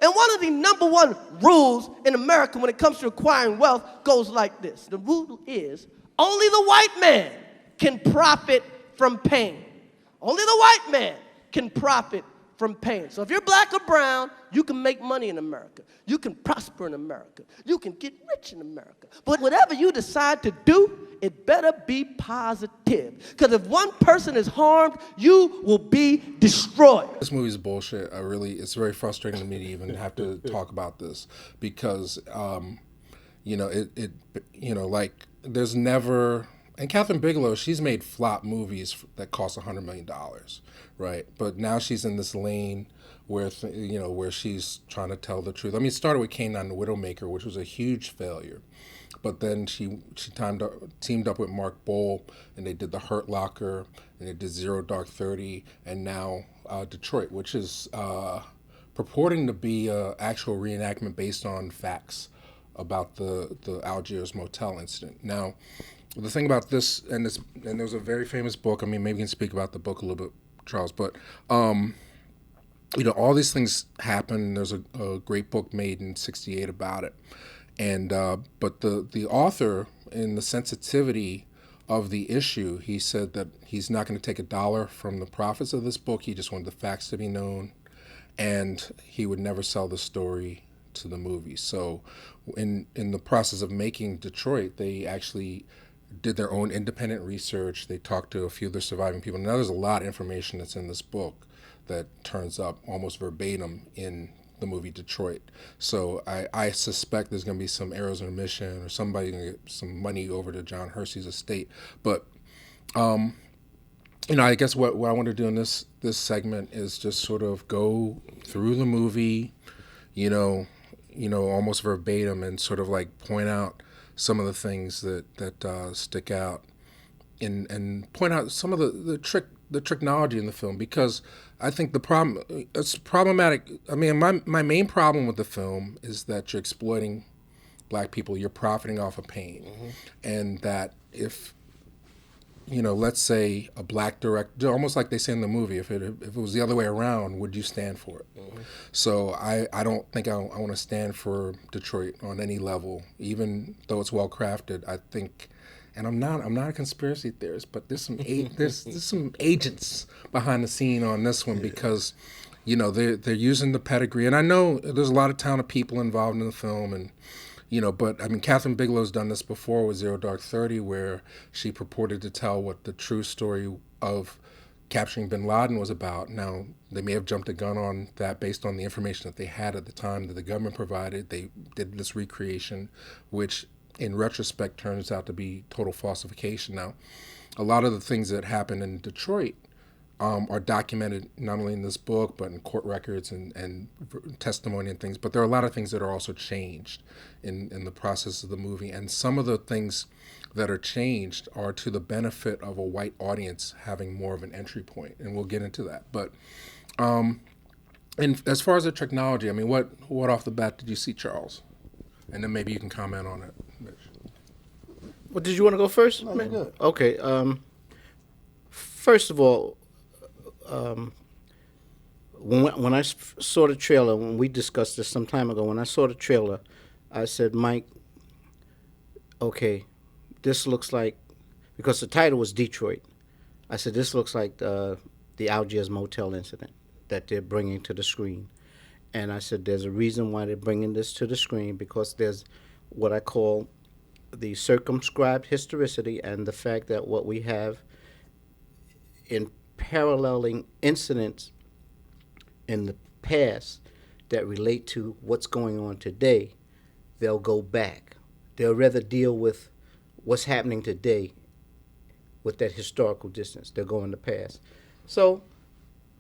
And one of the number one rules in America when it comes to acquiring wealth goes like this. The rule is only the white man can profit from pain. Only the white man can profit from pain. So if you're black or brown, you can make money in America. You can prosper in America. You can get rich in America. But whatever you decide to do, it better be positive. Because if one person is harmed, you will be destroyed. This movie's bullshit. It's very frustrating to me to even have to talk about this because, there's never. And Kathryn Bigelow, she's made flop movies that cost $100 million, right? But now she's in this lane where where she's trying to tell the truth. I mean, it started with K-9 the Widowmaker, which was a huge failure. But then she teamed up with Mark Bowl, and they did The Hurt Locker, and they did Zero Dark 30, and now Detroit, which is purporting to be an actual reenactment based on facts about the Algiers Motel incident. Now, the thing about this, and there's a very famous book. I mean, maybe you can speak about the book a little bit, Charles. But all these things happen. There's a great book made in '68 about it, and but the author, in the sensitivity of the issue, he said that he's not going to take $1 from the profits of this book. He just wanted the facts to be known, and he would never sell the story to the movie. So, in the process of making Detroit, they actually did their own independent research. They talked to a few of the surviving people. Now there's a lot of information that's in this book that turns up almost verbatim in the movie Detroit. So I suspect there's going to be some errors in omission or somebody going to get some money over to John Hershey's estate. But, I guess what I want to do in this segment is just sort of go through the movie, almost verbatim and sort of like point out some of the things that stick out, and point out some of the tricknology in the film, because I think it's problematic. I mean, my main problem with the film is that you're exploiting black people, you're profiting off of pain, and that if let's say a black director, almost like they say in the movie, if it was the other way around, would you stand for it? So I don't think I want to stand for Detroit on any level, even though it's well crafted. I think, and I'm not a conspiracy theorist, but there's some agents behind the scene on this one, because they're using the pedigree, and I know there's a lot of talented people involved in the film, and but I mean, Kathryn Bigelow's done this before with Zero Dark 30, where she purported to tell what the true story of capturing bin Laden was about. Now, they may have jumped the gun on that based on the information that they had at the time that the government provided. They did this recreation, which in retrospect turns out to be total falsification. Now, a lot of the things that happened in Detroit are documented not only in this book, but in court records and testimony and things. But there are a lot of things that are also changed in the process of the movie. And some of the things that are changed are to the benefit of a white audience having more of an entry point. And we'll get into that. But and as far as the technology, I mean, what off the bat did you see, Charles? And then maybe you can comment on it, Mitch. Well, did you want to go first? No, you're good. Okay. First of all, when I saw the trailer, when we discussed this some time ago, when I saw the trailer, I said, Mike, okay, this looks like, because the title was Detroit, I said, this looks like the Algiers Motel incident that they're bringing to the screen. And I said, there's a reason why they're bringing this to the screen, because there's what I call the circumscribed historicity, and the fact that what we have in paralleling incidents in the past that relate to what's going on today, they'll go back. They'll rather deal with what's happening today with that historical distance. They'll go in the past. So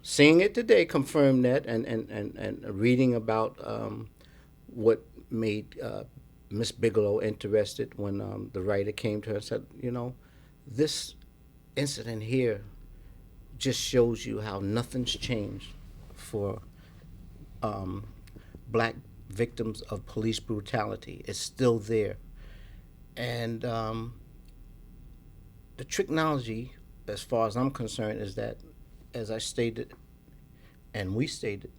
seeing it today confirmed that, and reading about what made Miss Bigelow interested when the writer came to her and said, this incident here just shows you how nothing's changed for black victims of police brutality. It's still there. And the tricknology, as far as I'm concerned, is that, as I stated, and we stated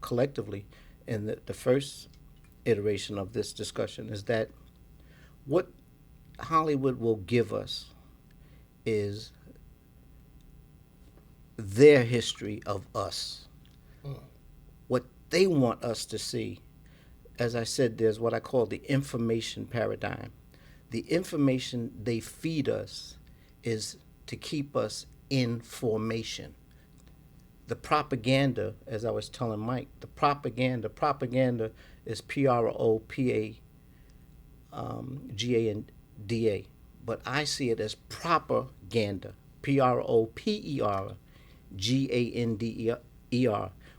collectively, in the first iteration of this discussion is that what Hollywood will give us is their history of us, what they want us to see. As I said, there's what I call the information paradigm. The information they feed us is to keep us in formation. The propaganda, as I was telling Mike, the propaganda is Propaganda, but I see it as propaganda, Propaganda,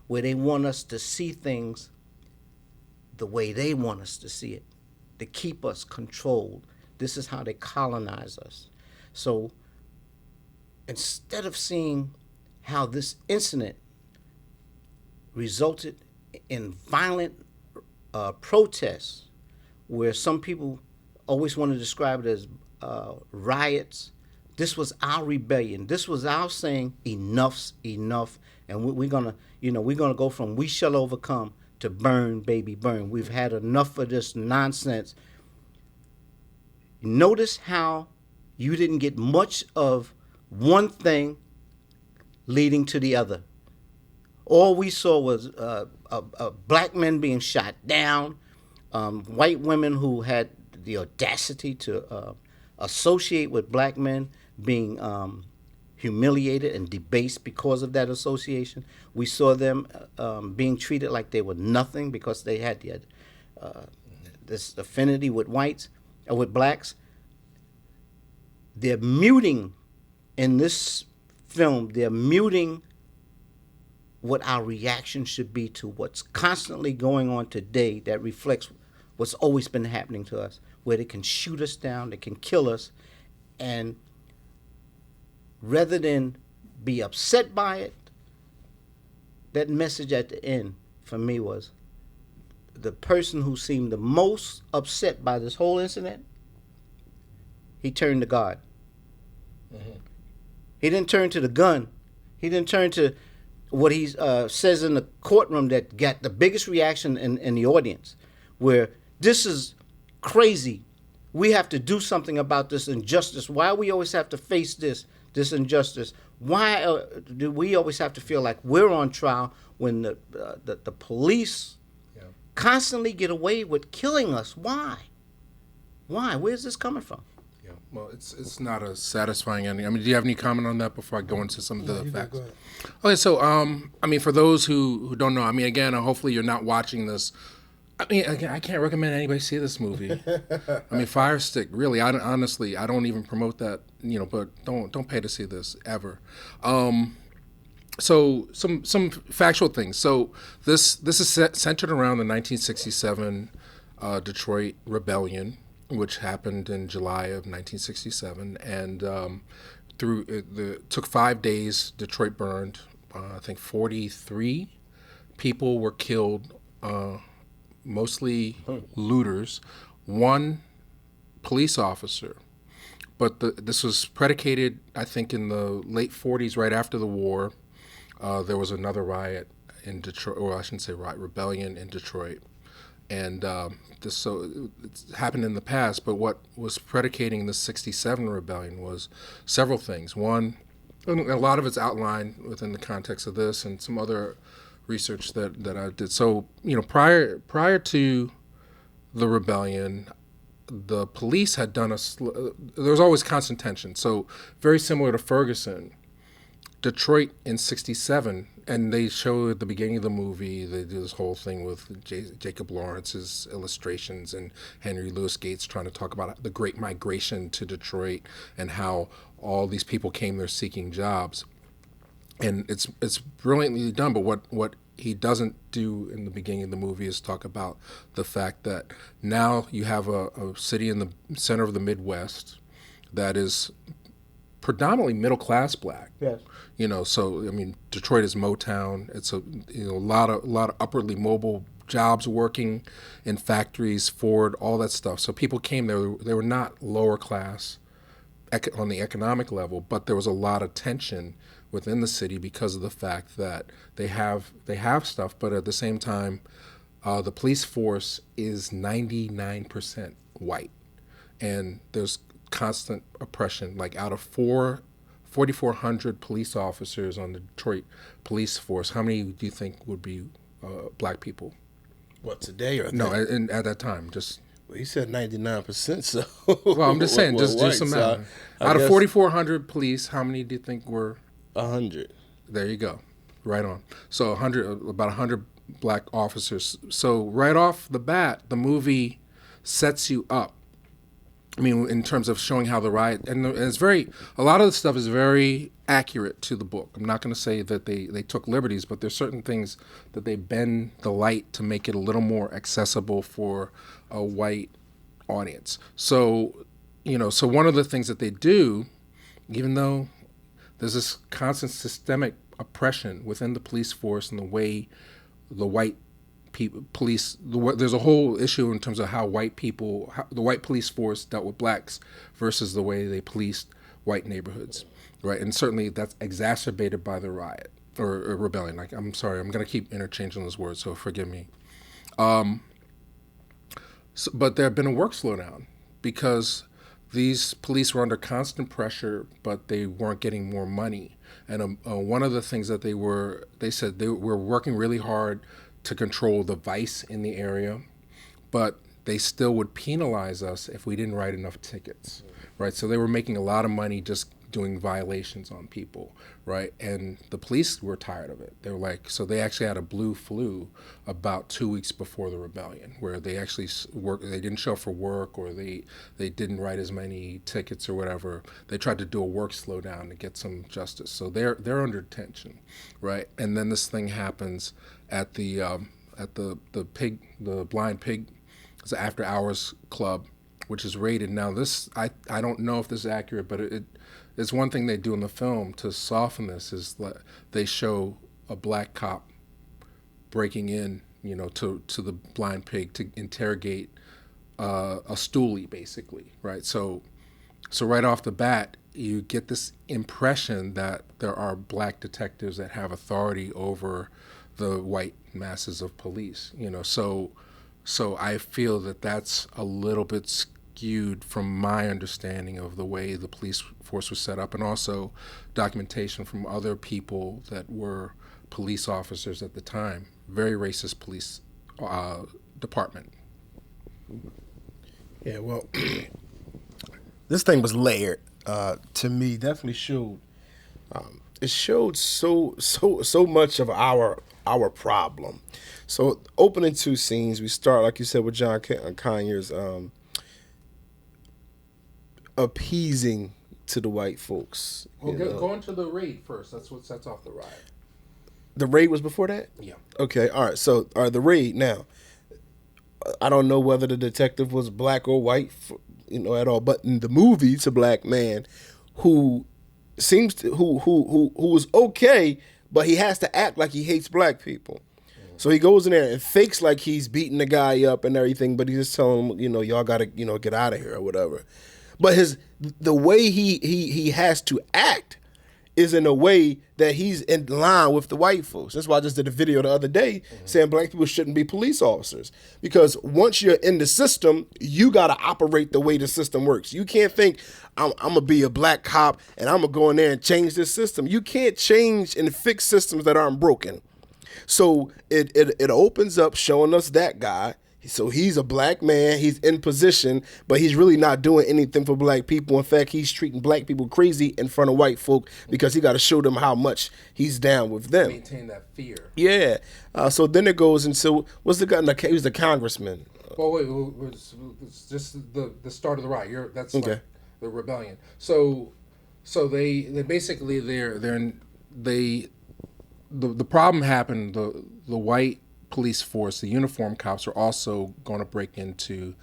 where they want us to see things the way they want us to see it, to keep us controlled. This is how they colonize us. So instead of seeing how this incident resulted in violent protests, where some people always want to describe it as riots, this was our rebellion. This was our saying, enough's enough, and we're gonna go from we shall overcome to burn, baby, burn. We've had enough of this nonsense. Notice how you didn't get much of one thing leading to the other. All we saw was black men being shot down, white women who had the audacity to associate with black men being humiliated and debased because of that association. We saw them being treated like they were nothing because they had this affinity with whites or with blacks. They're muting in this film, they're muting what our reaction should be to what's constantly going on today that reflects what's always been happening to us, where they can shoot us down, they can kill us, and rather than be upset by it, that message at the end for me was the person who seemed the most upset by this whole incident, he turned to God. Mm-hmm. He didn't turn to the gun. He didn't turn to what he says in the courtroom that got the biggest reaction in the audience, where this is crazy. We have to do something about this injustice. Why we always have to face this injustice? Why do we always have to feel like we're on trial when the police constantly get away with killing us? Why? Where's this coming from? Yeah, well, it's not a satisfying ending. I mean, do you have any comment on that before I go into some of the facts? Okay, so I mean, for those who don't know, I mean, again, hopefully you're not watching this. I mean, again, I can't recommend anybody see this movie. I mean, Fire Stick, really. Honestly, I don't even promote that, but don't pay to see this ever. So some factual things. So this is centered around the 1967 Detroit Rebellion, which happened in July of 1967, and took 5 days. Detroit burned. I think 43 people were killed. Mostly looters, one police officer. But this was predicated, I think, in the late 40s, right after the war. There was another riot in Detroit, or I shouldn't say riot, rebellion in Detroit. And it happened in the past, but what was predicating the 67 rebellion was several things. One, a lot of it's outlined within the context of this and some other research that I did. So, prior to the rebellion, the police had done there was always constant tension. So very similar to Ferguson, Detroit in 67, and they show at the beginning of the movie, they do this whole thing with Jacob Lawrence's illustrations and Henry Louis Gates trying to talk about the Great Migration to Detroit and how all these people came there seeking jobs. And it's brilliantly done, but what he doesn't do in the beginning of the movie is talk about the fact that now you have a city in the center of the Midwest that is predominantly middle-class black. Yes. So I mean, Detroit is Motown. It's a lot of upwardly mobile jobs, working in factories, Ford, all that stuff. So people came there. They were not lower class on the economic level, but there was a lot of tension within the city because of the fact that they have stuff, but at the same time, the police force is 99% white, and there's constant oppression. Like out of 4,400 police officers on the Detroit police force, how many do you think would be black people? What, today or No, then? at that time, just. Well, he said 99%, so. Well, I'm just saying, just do some math. Out of 4,400 police, how many do you think were? 100. There you go, right on. So about 100 black officers. So right off the bat, the movie sets you up. I mean, in terms of showing how the riot, and it's a lot of the stuff is very accurate to the book. I'm not going to say that they took liberties, but there's certain things that they bend the light to make it a little more accessible for a white audience. So, so one of the things that they do, even though there's this constant systemic oppression within the police force and the way the white there's a whole issue in terms of how the white police force dealt with blacks versus the way they policed white neighborhoods, right? And certainly that's exacerbated by the riot or rebellion. Like, I'm sorry, I'm going to keep interchanging those words, so forgive me. But there had been a work slowdown because these police were under constant pressure, but they weren't getting more money. And one of the things that they said they were working really hard to control the vice in the area, but they still would penalize us if we didn't write enough tickets, right? So they were making a lot of money just doing violations on people, right? And the police were tired of it. They were like, so they actually had a blue flu about 2 weeks before the rebellion, where they actually they didn't show up for work, or they didn't write as many tickets or whatever. They tried to do a work slowdown to get some justice. So they're under tension, right? And then this thing happens at the Blind Pig, it's an after hours club, which is raided. Now this, I don't know if this is accurate, but it's one thing they do in the film to soften this is they show a black cop breaking in, to the Blind Pig to interrogate a stoolie, basically, right? So right off the bat, you get this impression that there are black detectives that have authority over the white masses of police, So I feel that that's a little bit skewed from my understanding of the way the police force was set up, and also documentation from other people that were police officers at the time. Very racist police department. Yeah, well, this thing was layered. To me, definitely showed. It showed so much of our problem. So opening two scenes, we start, like you said, with John Conyers appeasing to the white folks. Well, go into the raid first. That's what sets off the riot. The raid was before that? Yeah. Okay, all right. So, the raid now. I don't know whether the detective was black or white, at all. But in the movie, it's a black man who seems to who was okay, but he has to act like he hates black people. So he goes in there and fakes like he's beating the guy up and everything, but he's just telling him, y'all gotta, get out of here or whatever. But the way he has to act is in a way that he's in line with the white folks. That's why I just did a video the other day saying black people shouldn't be police officers. Because once you're in the system, you got to operate the way the system works. You can't think, I'm going to be a black cop and I'm going to go in there and change this system. You can't change and fix systems that aren't broken. So it opens up showing us that guy. So he's a black man, he's in position, but he's really not doing anything for black people. In fact, he's treating black people crazy in front of white folk because he got to show them how much he's down with them. Maintain that fear. Yeah. So then it goes into, what's the guy? He was the congressman. Well, wait, it's just the start of the riot. That's okay. Like the rebellion. So they basically the problem happened. The white police force, the uniform cops, are also going to break into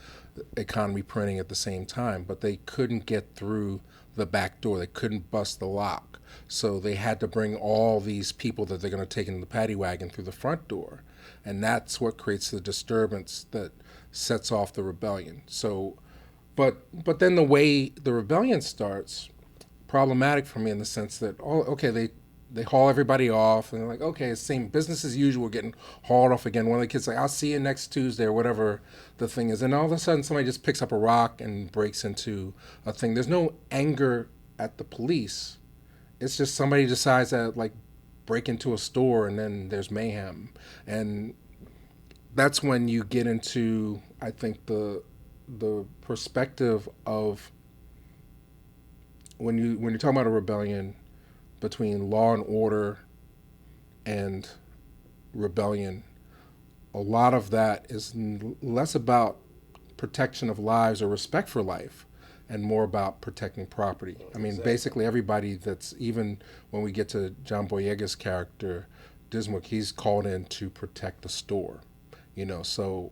economy printing at the same time, but they couldn't get through the back door. They couldn't bust the lock. So they had to bring all these people that they're going to take in the paddy wagon through the front door. And that's what creates the disturbance that sets off the rebellion. So, but then the way the rebellion starts, problematic for me in the sense that, they haul everybody off, and they're like, okay, it's same business as usual. We're getting hauled off again. One of the kids like, I'll see you next Tuesday or whatever the thing is. And all of a sudden, somebody just picks up a rock and breaks into a thing. There's no anger at the police. It's just somebody decides to like break into a store, and then there's mayhem. And that's when you get into, I think, the perspective of when you're talking about a rebellion between law and order and rebellion, a lot of that is less about protection of lives or respect for life and more about protecting property. I mean, basically everybody that's, even when we get to John Boyega's character, Dismuke, he's called in to protect the store. So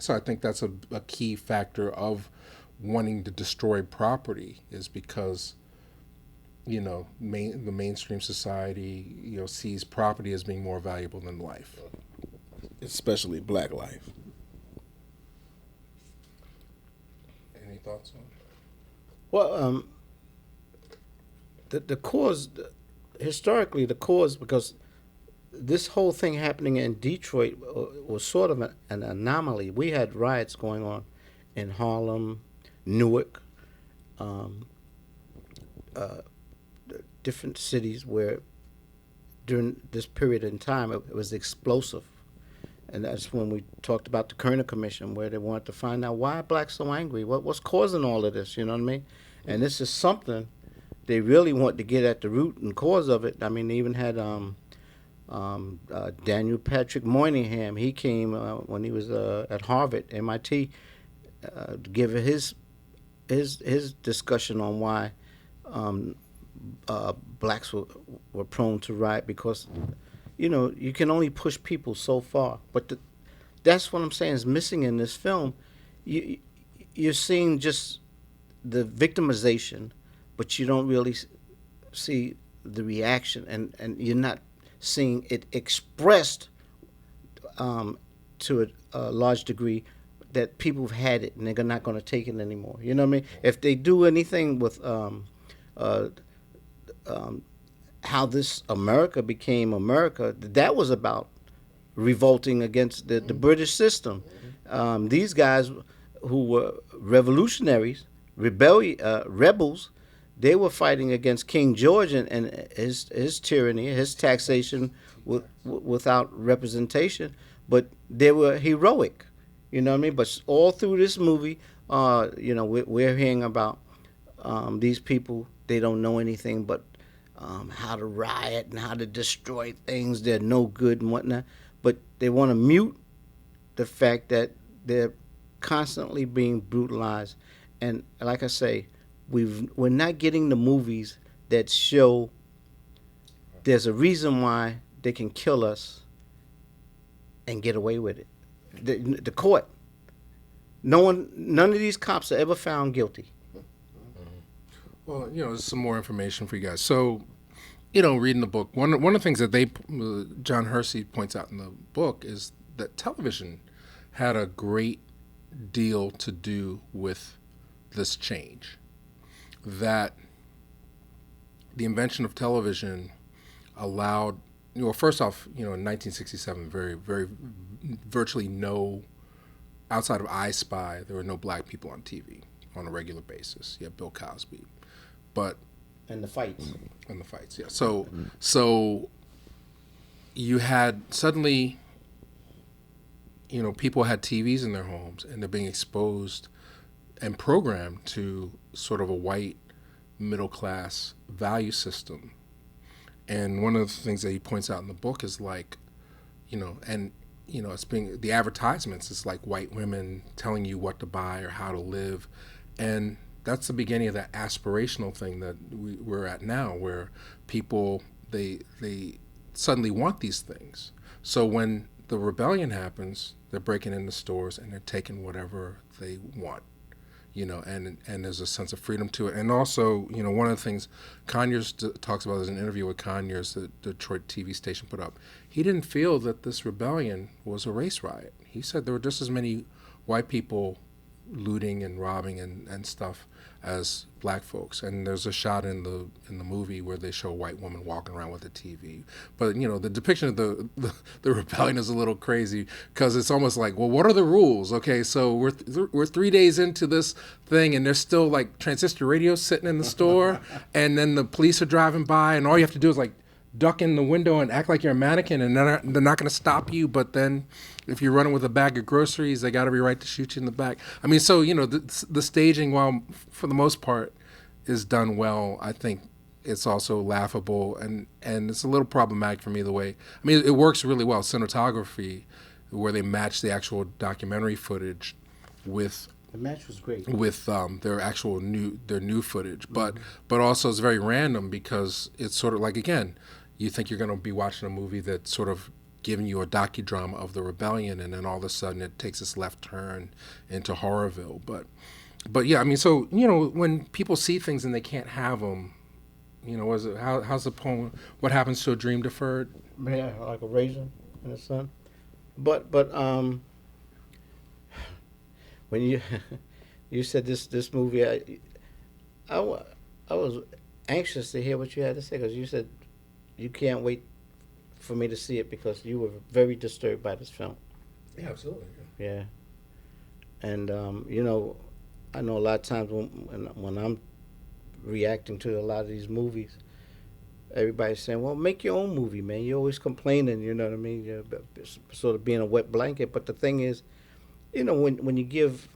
I think that's a key factor of wanting to destroy property, is because the mainstream society sees property as being more valuable than life, especially black life. Any thoughts on? Well, the cause, historically, the cause, because this whole thing happening in Detroit was sort of an anomaly. We had riots going on in Harlem, Newark, different cities where during this period in time it was explosive. And that's when we talked about the Kerner Commission, where they wanted to find out why are blacks so angry, what's causing all of this, you know what I mean? And this is something they really want to get at the root and cause of it. I mean, they even had Daniel Patrick Moynihan. He came when he was at Harvard, MIT, to give his discussion on why blacks were prone to riot, because you can only push people so far. But that's what I'm saying is missing in this film. You're seeing just the victimization, but you don't really see the reaction, and you're not seeing it expressed to a large degree that people have had it and they're not going to take it anymore. You know what I mean? If they do anything with how this America became America, that was about revolting against the British system. These guys who were revolutionaries, rebels, they were fighting against King George and his tyranny, his taxation without representation. But they were heroic, you know what I mean? But all through this movie, we're hearing about these people. They don't know anything but how to riot and how to destroy things. They're no good and whatnot. But they want to mute the fact that they're constantly being brutalized. And like I say, we're not getting the movies that show there's a reason why they can kill us and get away with it. The court, none of these cops are ever found guilty. Well, there's some more information for you guys. So, reading the book, one of the things that John Hershey points out in the book is that television had a great deal to do with this change. That the invention of television allowed, first off, in 1967, very, virtually no, outside of I Spy, there were no black people on TV on a regular basis. You have Bill Cosby. And the fights. Yeah. So you had suddenly, people had TVs in their homes and they're being exposed and programmed to sort of a white middle class value system. And one of the things that he points out in the book is it's being, the advertisements, it's like white women telling you what to buy or how to live. And that's the beginning of that aspirational thing that we're at now, where people, they suddenly want these things. So when the rebellion happens, they're breaking into stores and they're taking whatever they want, and there's a sense of freedom to it. And also, one of the things Conyers talks about, there's an interview with Conyers that the Detroit TV station put up. He didn't feel that this rebellion was a race riot. He said there were just as many white people looting and robbing and stuff as black folks. And there's a shot in the movie where they show a white woman walking around with a TV. But the depiction of the rebellion is a little crazy because it's almost like, well, what are the rules? Okay, so we're 3 days into this thing and there's still like transistor radios sitting in the store, and then the police are driving by, and all you have to do is like duck in the window and act like you're a mannequin, and they're not going to stop you. But then if you're running with a bag of groceries, they got every right to shoot you in the back. I mean, so the staging, while for the most part is done well, I think it's also laughable, and it's a little problematic for me the way. I mean, it works really well, cinematography, where they match the actual documentary footage with the match was great with their actual new footage, but also it's very random because it's sort of like, again, you think you're going to be watching a movie that's sort of giving you a docudrama of the rebellion, and then all of a sudden it takes this left turn into Horrorville. But yeah, I mean, so when people see things and they can't have them, how's the poem? What happens to a dream deferred? Yeah, like a raisin in the sun. But when you said this movie, I was anxious to hear what you had to say, because you said you can't wait for me to see it because you were very disturbed by this film. Yeah, absolutely. Yeah. And I know a lot of times when I'm reacting to a lot of these movies, everybody's saying, well, make your own movie, man. You're always complaining, you know what I mean? You're sort of being a wet blanket. But the thing is, when you give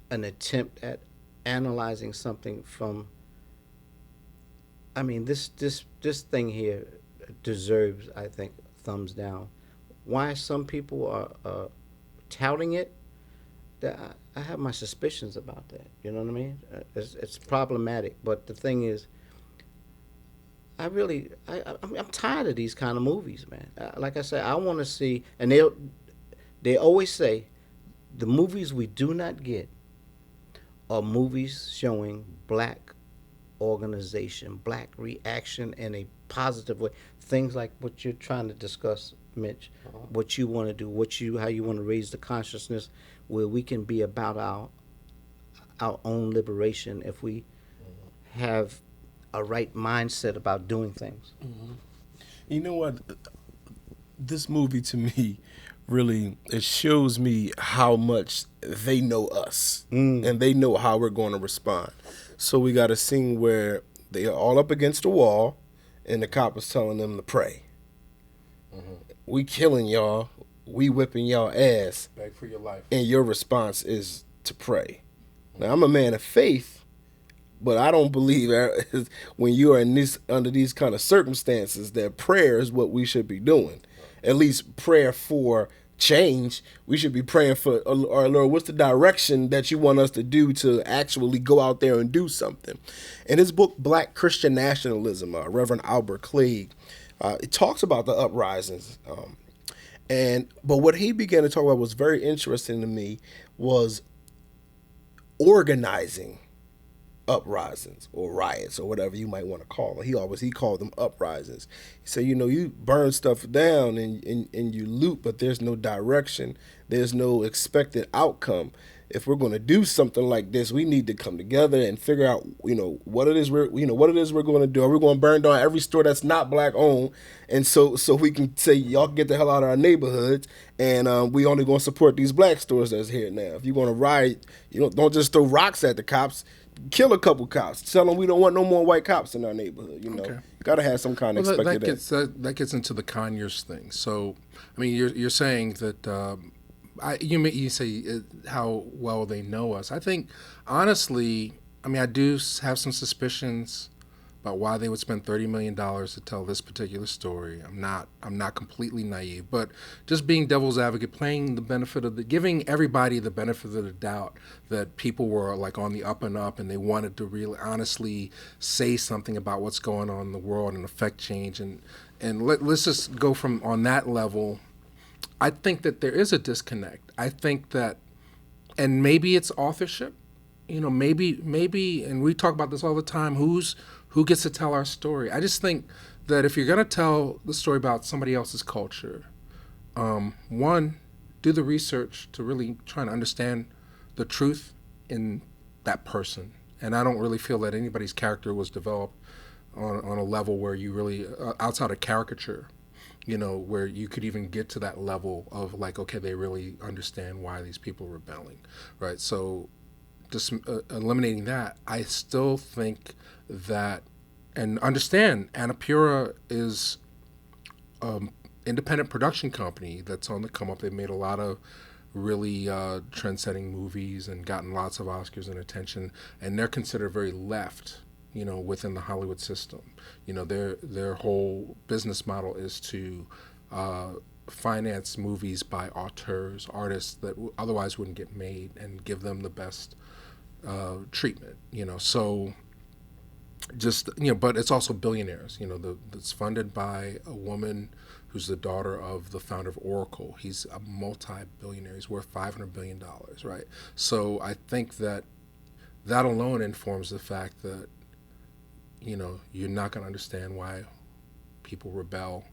an attempt at analyzing something from, I mean, this thing here deserves, I think, thumbs down. Why some people are touting it, that I have my suspicions about that. You know what I mean? It's problematic. But the thing is, I'm tired of these kind of movies, man. Like I said, I want to see, and they always say, the movies we do not get are movies showing black organization, black reaction in a positive way. Things like what you're trying to discuss, Mitch, what you want to do, how you want to raise the consciousness, where we can be about our own liberation if we have a right mindset about doing things. Mm-hmm. You know what? This movie, to me, really, it shows me how much they know us, and they know how we're going to respond. So we got a scene where they are all up against a wall, and the cop is telling them to pray. Mm-hmm. We killing y'all. We whipping y'all ass. Beg for your life. And your response is to pray. Now, I'm a man of faith, but I don't believe when you are under these kind of circumstances that prayer is what we should be doing. At least prayer for change. We should be praying for, or Lord, what's the direction that you want us to do to actually go out there and do something? In his book, Black Christian Nationalism, Reverend Albert Clegg, it talks about the uprisings. But what he began to talk about was very interesting to me, was organizing uprisings or riots or whatever you might want to call them. He called them uprisings. He said, you burn stuff down and you loot, but there's no direction. There's no expected outcome. If we're going to do something like this, we need to come together and figure out, what it is we're going to do. Are we going to burn down every store that's not black owned? And so we can say, y'all can get the hell out of our neighborhoods, and we only going to support these black stores that's here now. If you're going to riot, don't just throw rocks at the cops. Kill a couple cops. Tell them we don't want no more white cops in our neighborhood. Okay. Got to have some kind of expected. That gets into the Conyers thing. So, I mean, you're saying that you say how well they know us. I think, honestly, I do have some suspicions about why they would spend $30 million to tell this particular story. I'm not completely naive, but just being devil's advocate, giving everybody the benefit of the doubt that people were like on the up and up, and they wanted to really honestly say something about what's going on in the world and affect change. And let's just go from on that level. I think that there is a disconnect. I think that, and maybe it's authorship, maybe, and we talk about this all the time, who gets to tell our story. I just think that if you're going to tell the story about somebody else's culture, one, do the research to really try to understand the truth in that person. And I don't really feel that anybody's character was developed on a level where you really, outside of caricature, where you could even get to that level of like, okay, they really understand why these people are rebelling, right? So just eliminating that, I still think that, and understand, Annapurna is independent production company that's on the come up. They've made a lot of really trend-setting movies and gotten lots of Oscars and attention, and they're considered very left, within the Hollywood system. Their whole business model is to finance movies by auteurs, artists that otherwise wouldn't get made, and give them the best treatment. So just but it's also billionaires. It's funded by a woman who's the daughter of the founder of Oracle. He's a multi-billionaire. He's worth $500 billion, right? So I think that alone informs the fact that, you're not going to understand why people rebel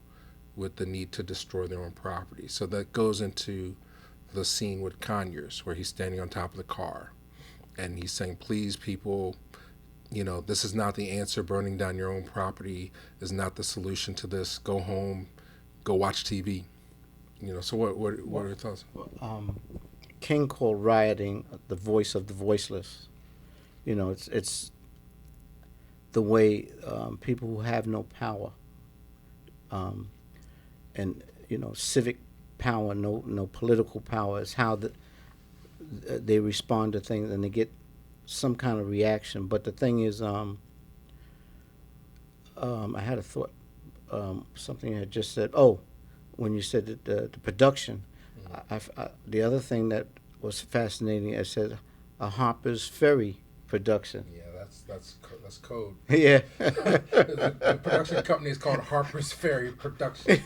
with the need to destroy their own property. So that goes into the scene with Conyers, where he's standing on top of the car, and he's saying, please, people, this is not the answer. Burning down your own property is not the solution to this. Go home. Go watch TV. So what are your thoughts? King called rioting the voice of the voiceless. It's the way people who have no power, and civic power, no political power, is how they respond to things, and they get some kind of reaction. But the thing is, I had a thought. Something I had just said. Oh, when you said that the production, the other thing that was fascinating, I said a Harper's Ferry production. Yeah, that's code. Yeah. The production company is called Harper's Ferry Production.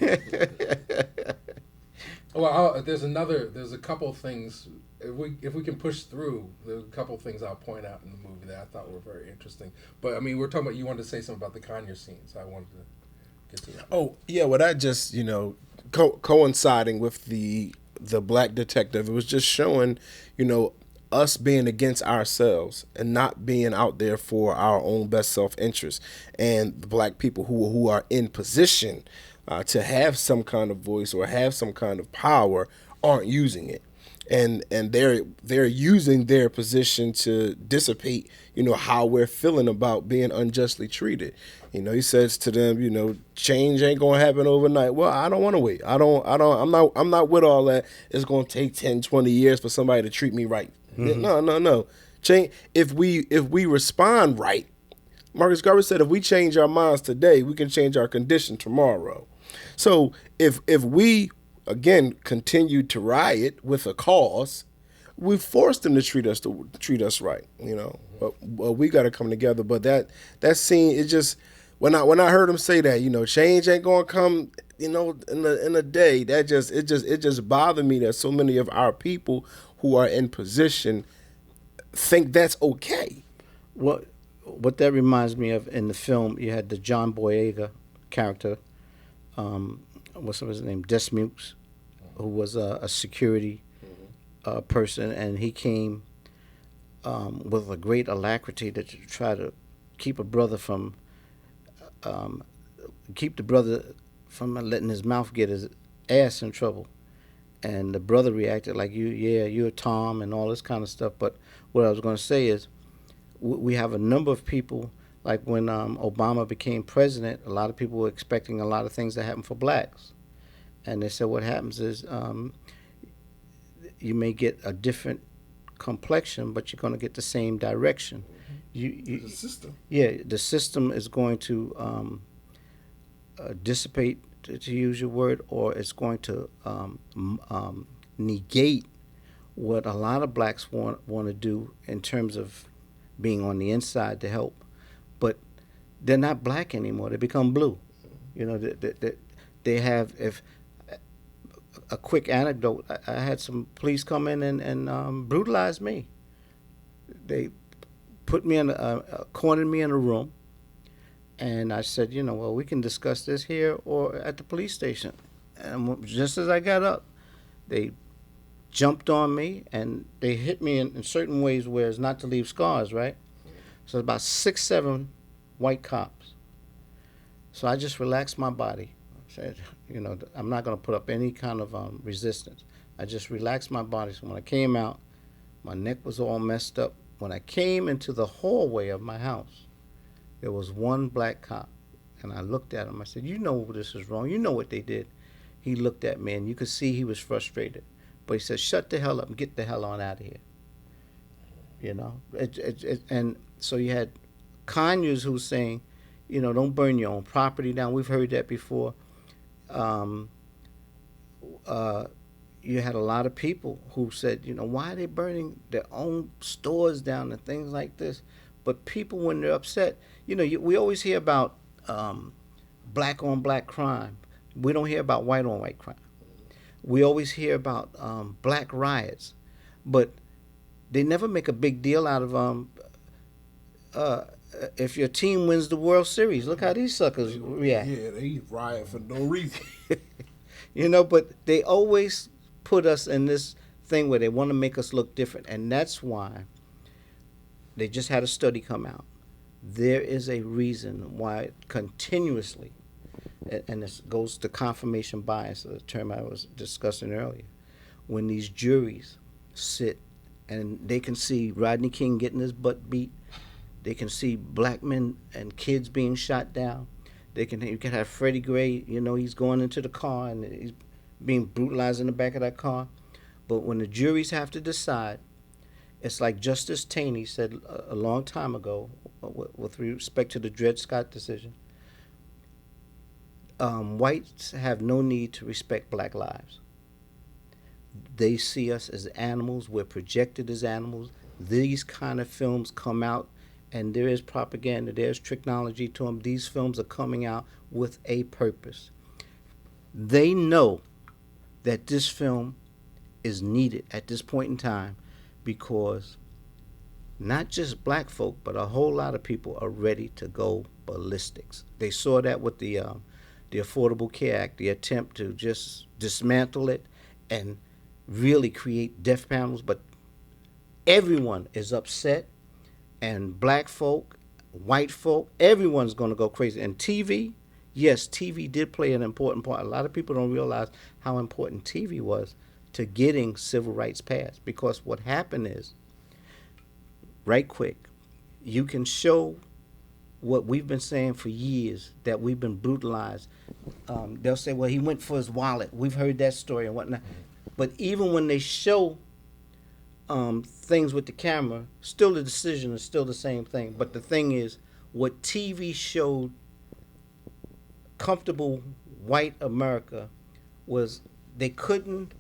Well, there's a couple of things. If we can push through, there's a couple of things I'll point out in the movie that I thought were very interesting. But I mean, we're talking about, you wanted to say something about the Conyers scene, so I wanted to get to that. Oh yeah, well that just coinciding with the black detective, it was just showing us being against ourselves and not being out there for our own best self-interest, and the black people who are in position to have some kind of voice or have some kind of power aren't using it. And they're using their position to dissipate, how we're feeling about being unjustly treated. He says to them, change ain't gonna happen overnight. Well, I don't want to wait. I'm not with all that. It's gonna take 10, 20 years for somebody to treat me right. Mm-hmm. No. Change. If we respond right, Marcus Garvey said, if we change our minds today, we can change our condition tomorrow. So if we again continue to riot with a cause, we forced them to treat us right, But we got to come together. But that scene, it just, when I heard him say that, change ain't gonna come, in a day, it just bothered me that so many of our people who are in position think that's okay. What that reminds me of, in the film, you had the John Boyega character, what's his name, Desmukes, who was a security person, and he came with a great alacrity to try to keep the brother from letting his mouth get his ass in trouble. And the brother reacted like, you're Tom and all this kind of stuff. But what I was going to say is, we have a number of people, like when Obama became president, a lot of people were expecting a lot of things to happen for blacks. And they said what happens is you may get a different complexion, but you're going to get the same direction. The system. Yeah, the system is going to dissipate, to use your word, or it's going to negate what a lot of blacks want to do in terms of being on the inside to help. But they're not black anymore. They become blue. They have, if a quick anecdote, I had some police come in and brutalize me. They put me cornered me in a room, and I said, well, we can discuss this here or at the police station. And just as I got up, they jumped on me, and they hit me in certain ways where it's not to leave scars, right? So about 6, 7 white cops. So I just relaxed my body. I said, I'm not going to put up any kind of resistance. I just relaxed my body. So when I came out, my neck was all messed up. When I came into the hallway of my house, there was one black cop. And I looked at him. I said, you know this is wrong. You know what they did. He looked at me, and you could see he was frustrated. But he said, shut the hell up and get the hell on out of here. And so you had Conyers who was saying, don't burn your own property down. We've heard that before. You had a lot of people who said, why are they burning their own stores down and things like this? But people, when they're upset, we always hear about black on black crime. We don't hear about white on white crime. We always hear about black riots, but they never make a big deal out of if your team wins the World Series. Look how these suckers react. Yeah, they riot for no reason. But they always put us in this thing where they want to make us look different, and that's why they just had a study come out. There is a reason why continuously, and this goes to confirmation bias, a term I was discussing earlier, when these juries sit and they can see Rodney King getting his butt beat, they can see black men and kids being shot down, you can have Freddie Gray, he's going into the car and he's being brutalized in the back of that car. But when the juries have to decide, it's like Justice Taney said a long time ago with respect to the Dred Scott decision. Whites have no need to respect black lives. They see us as animals. We're projected as animals. These kind of films come out, and there is propaganda. There's Tricknology to them. These films are coming out with a purpose. They know that this film is needed at this point in time because not just black folk, but a whole lot of people are ready to go ballistics. They saw that with the Affordable Care Act, the attempt to just dismantle it and really create death panels. But everyone is upset, and black folk, white folk, everyone's going to go crazy. And TV, yes, TV did play an important part. A lot of people don't realize how important TV was to getting civil rights passed, because what happened is, right quick, you can show what we've been saying for years, that we've been brutalized. They'll say, well, he went for his wallet. We've heard that story and whatnot. But even when they show things with the camera, still the decision is still the same thing. But the thing is, what TV showed comfortable white America was they couldn't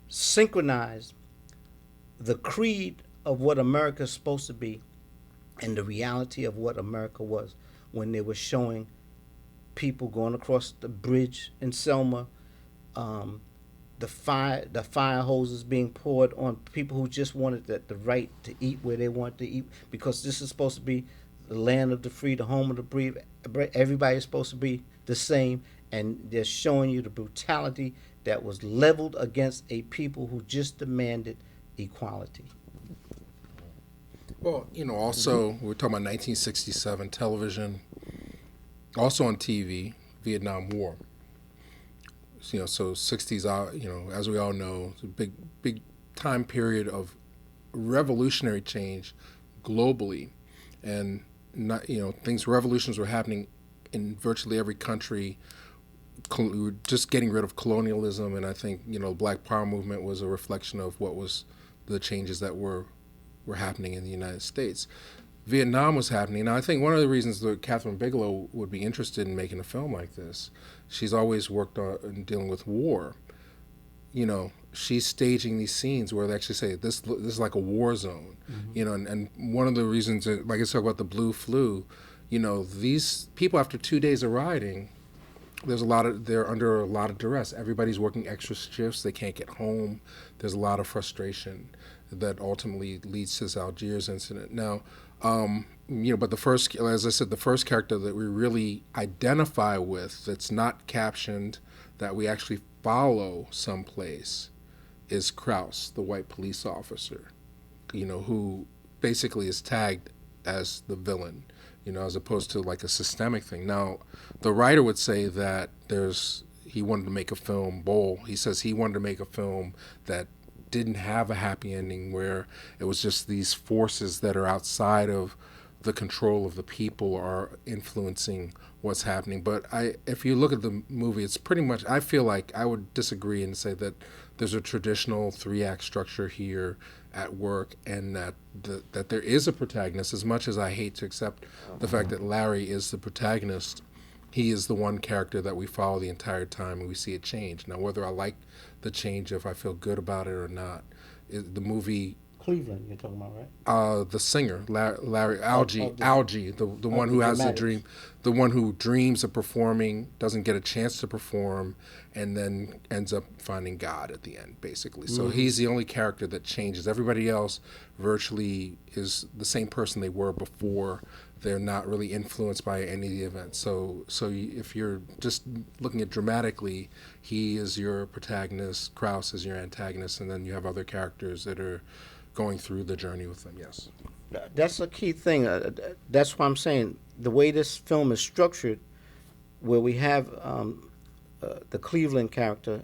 synchronize the creed of what America's supposed to be and the reality of what America was when they were showing people going across the bridge in Selma, the fire hoses being poured on people who just wanted the right to eat where they wanted to eat, because this is supposed to be the land of the free, the home of the brave. Everybody is supposed to be the same, and they're showing you the brutality that was leveled against a people who just demanded equality. Well, also, we're talking about 1967 television, also on TV, Vietnam War. So 60s, as we all know, it's a big time period of revolutionary change globally. And, revolutions were happening in virtually every country. We were just getting rid of colonialism, and I think, the Black Power movement was a reflection of what was the changes that were happening in the United States. Vietnam was happening. Now, I think one of the reasons that Kathryn Bigelow would be interested in making a film like this, she's always worked on dealing with war. She's staging these scenes where they actually say this is like a war zone. Mm-hmm. And one of the reasons, like I talk about the blue flu, these people after 2 days of rioting, they're under a lot of duress. Everybody's working extra shifts. They can't get home. There's a lot of frustration that ultimately leads to this Algiers incident. Now, but as I said, the first character that we really identify with, that's not captioned, that we actually follow someplace, is Krauss, the white police officer, who basically is tagged as the villain, as opposed to like a systemic thing. Now, the writer would say that he wanted to make a film, he says he wanted to make a film that didn't have a happy ending, where it was just these forces that are outside of the control of the people are influencing what's happening. But if you look at the movie, it's pretty much, I feel like I would disagree and say that there's a traditional 3-act structure here at work, and that there is a protagonist. As much as I hate to accept the fact that Larry is the protagonist, he is the one character that we follow the entire time, and we see it change. Now, whether I like the change, if I feel good about it or not, the movie... Cleveland, you're talking about, right? The singer, Larry, Algie, the one who has the dream, the one who dreams of performing, doesn't get a chance to perform, and then ends up finding God at the end, basically. So he's the only character that changes. Everybody else virtually is the same person they were before. They're not really influenced by any of the events. So if you're just looking at dramatically, he is your protagonist, Krauss is your antagonist, and then you have other characters that are going through the journey with them. Yes, that's a key thing. That's why I'm saying the way this film is structured, where we have the Cleveland character,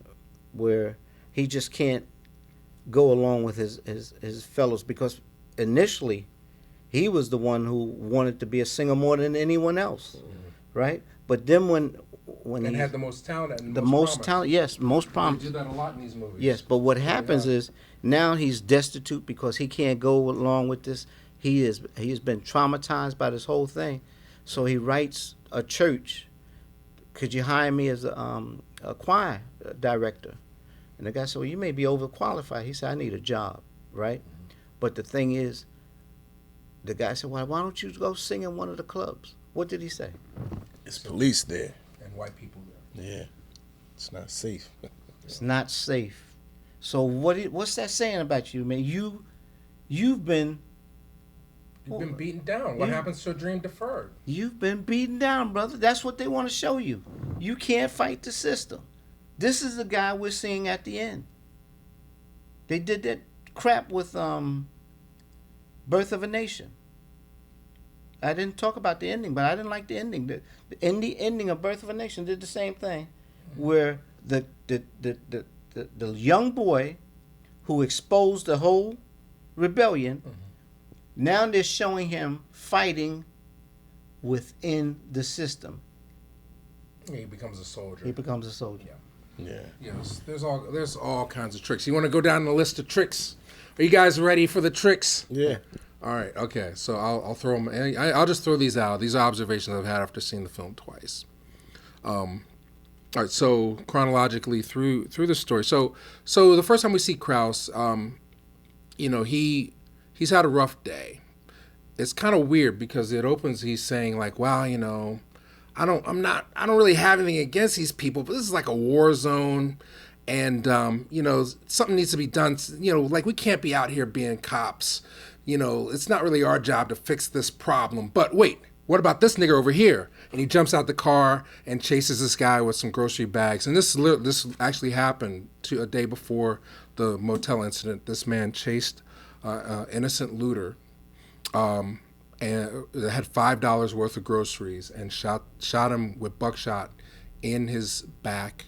where he just can't go along with his fellows, because initially he was the one who wanted to be a singer more than anyone else, right? But then when he had the most talent and the most talent, yes, most They promise. do that a lot in these movies. Yes, but what happens is now he's destitute because he can't go along with this. He has been traumatized by this whole thing, so he writes a church. Could you hire me as a choir director? And the guy said, well, you may be overqualified. He said, I need a job, right? But the thing is, the guy said, well, why don't you go sing in one of the clubs? What did he say? It's police there. And white people there. Yeah, it's not safe. It's not safe. So what's that saying about you, man? You've been beaten down. What happens to a dream deferred? You've been beaten down, brother. That's what they want to show you. You can't fight the system. This is the guy we're seeing at the end. They did that crap with Birth of a Nation. I didn't talk about the ending, but I didn't like the ending. The ending of Birth of a Nation did the same thing, where the young boy who exposed the whole rebellion, now they're showing him fighting within the system. He becomes a soldier. He becomes a soldier. Yeah. Yes, there's all kinds of tricks. You want to go down the list of tricks? Are you guys ready for the tricks? Yeah. All right. Okay. So I'll throw them. I'll just throw these out. These are observations I've had after seeing the film twice. All right. So chronologically through the story. So the first time we see Krauss, he's had a rough day. It's kind of weird because it opens. He's saying like, "Wow, I don't really have anything against these people, but this is like a war zone, and something needs to be done. Like we can't be out here being cops. It's not really our job to fix this problem. But wait, what about this nigga over here?" And he jumps out the car and chases this guy with some grocery bags. And this actually happened a day before the motel incident. This man chased innocent looter, and had $5 worth of groceries, and shot him with buckshot in his back,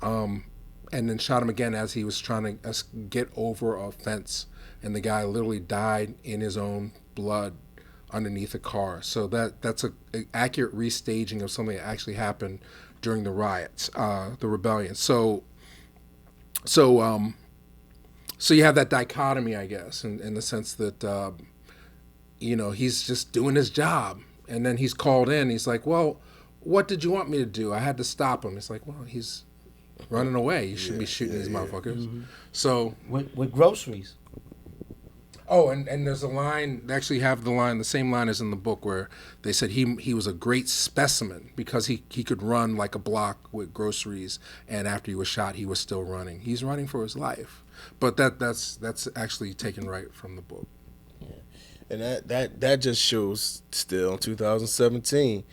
and then shot him again as he was trying to get over a fence, and the guy literally died in his own blood underneath a car. So that's an accurate restaging of something that actually happened during the riots, the rebellion. So you have that dichotomy, I guess, in the sense that he's just doing his job, and then he's called in. He's like, "Well, what did you want me to do? I had to stop him." It's like, well, he's running away. You shouldn't be shooting these motherfuckers. Mm-hmm. So with groceries. Oh, and there's a line. They actually have the same line as in the book, where they said he was a great specimen because he could run like a block with groceries, and after he was shot, he was still running. He's running for his life. But that's actually taken right from the book. And that just shows still in 2017.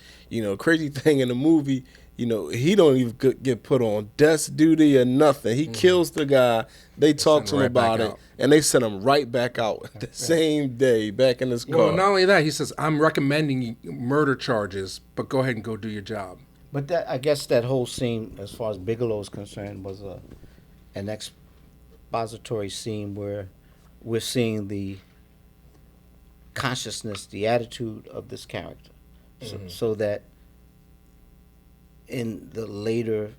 Crazy thing in the movie, he don't even get put on desk duty or nothing. He kills the guy. They talk to him about it, and they send him right back out the same day, back in his car. Well, not only that, he says, I'm recommending murder charges, but go ahead and go do your job. But I guess that whole scene, as far as Bigelow is concerned, was an expository scene where we're seeing the consciousness, the attitude of this character, so that in the later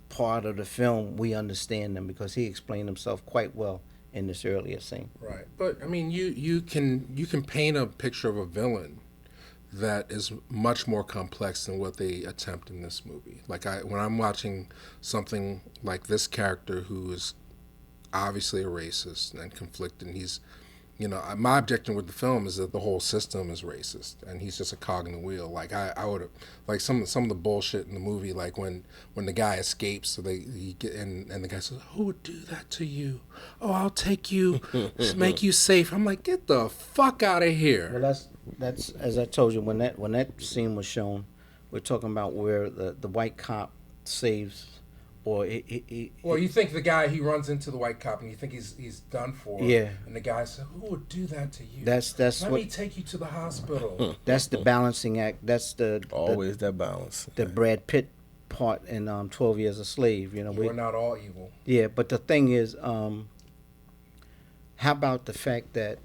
part of the film we understand them, because he explained himself quite well in this earlier scene. Right, but I mean, you can paint a picture of a villain that is much more complex than what they attempt in this movie. Like when I'm watching something like this character who is obviously a racist and conflicted, and he's, my objection with the film is that the whole system is racist and he's just a cog in the wheel. Like I would have, like some of the bullshit in the movie, like when the guy escapes, so and the guy says, "Who would do that to you? Oh, I'll take you, make you safe." I'm like, get the fuck out of here. Well, that's as I told you, when that scene was shown, we're talking about where the white cop saves. Well, you think the guy, he runs into the white cop and you think he's done for. Yeah. And the guy said, "Who would do that to you? Let me take you to the hospital." That's the balancing act. That's that balance. The Brad Pitt part in 12 Years a Slave. We're not all evil. Yeah, but the thing is, how about the fact that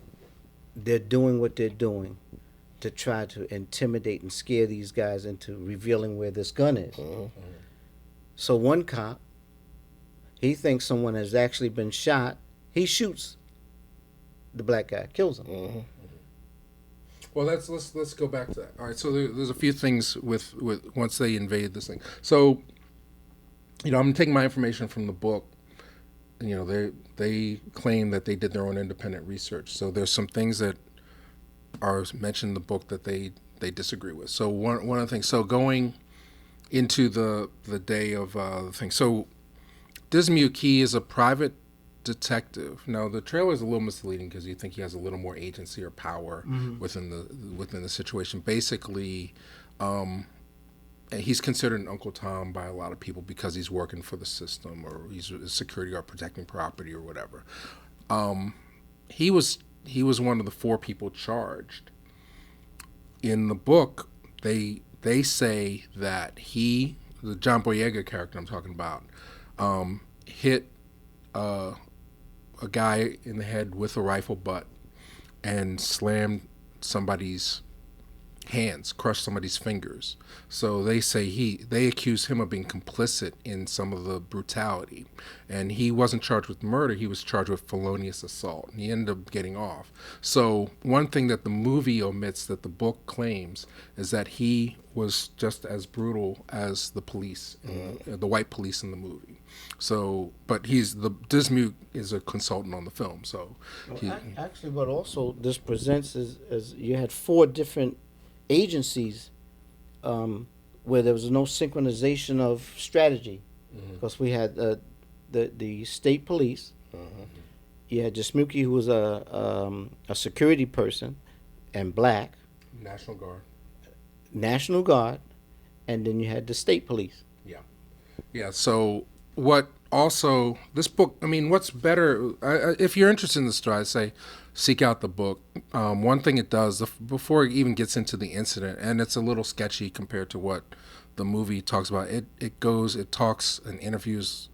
they're doing what they're doing to try to intimidate and scare these guys into revealing where this gun is? So one cop, he thinks someone has actually been shot. He shoots the black guy, kills him. Well, let's go back to that. All right, so there's a few things with once they invaded this thing. So, I'm taking my information from the book. They claim that they did their own independent research. So there's some things that are mentioned in the book that they disagree with. So one of the things. So going into the day of the thing. So Yuki is a private detective. Now the trailer is a little misleading because you think he has a little more agency or power within the situation. Basically, he's considered an Uncle Tom by a lot of people because he's working for the system, or he's a security guard protecting property or whatever. He was one of the 4 people charged. In the book, they say that the John Boyega character I'm talking about, hit a guy in the head with a rifle butt and slammed somebody's hands, crushed somebody's fingers. So they say they accuse him of being complicit in some of the brutality. And he wasn't charged with murder, he was charged with felonious assault. And he ended up getting off. So one thing that the movie omits that the book claims is that he was just as brutal as the police, the white police in the movie. So, but Dismuke is a consultant on the film. So, actually, what also this presents is you had 4 different agencies where there was no synchronization of strategy, because we had the state police. You had Dismuke, who was a security person, and black. National Guard, and then you had the state police. Yeah. So what also this book? I mean, what's better? If you're interested in the story, I say seek out the book. One thing it does before it even gets into the incident, and it's a little sketchy compared to what the movie talks about. It talks and interviews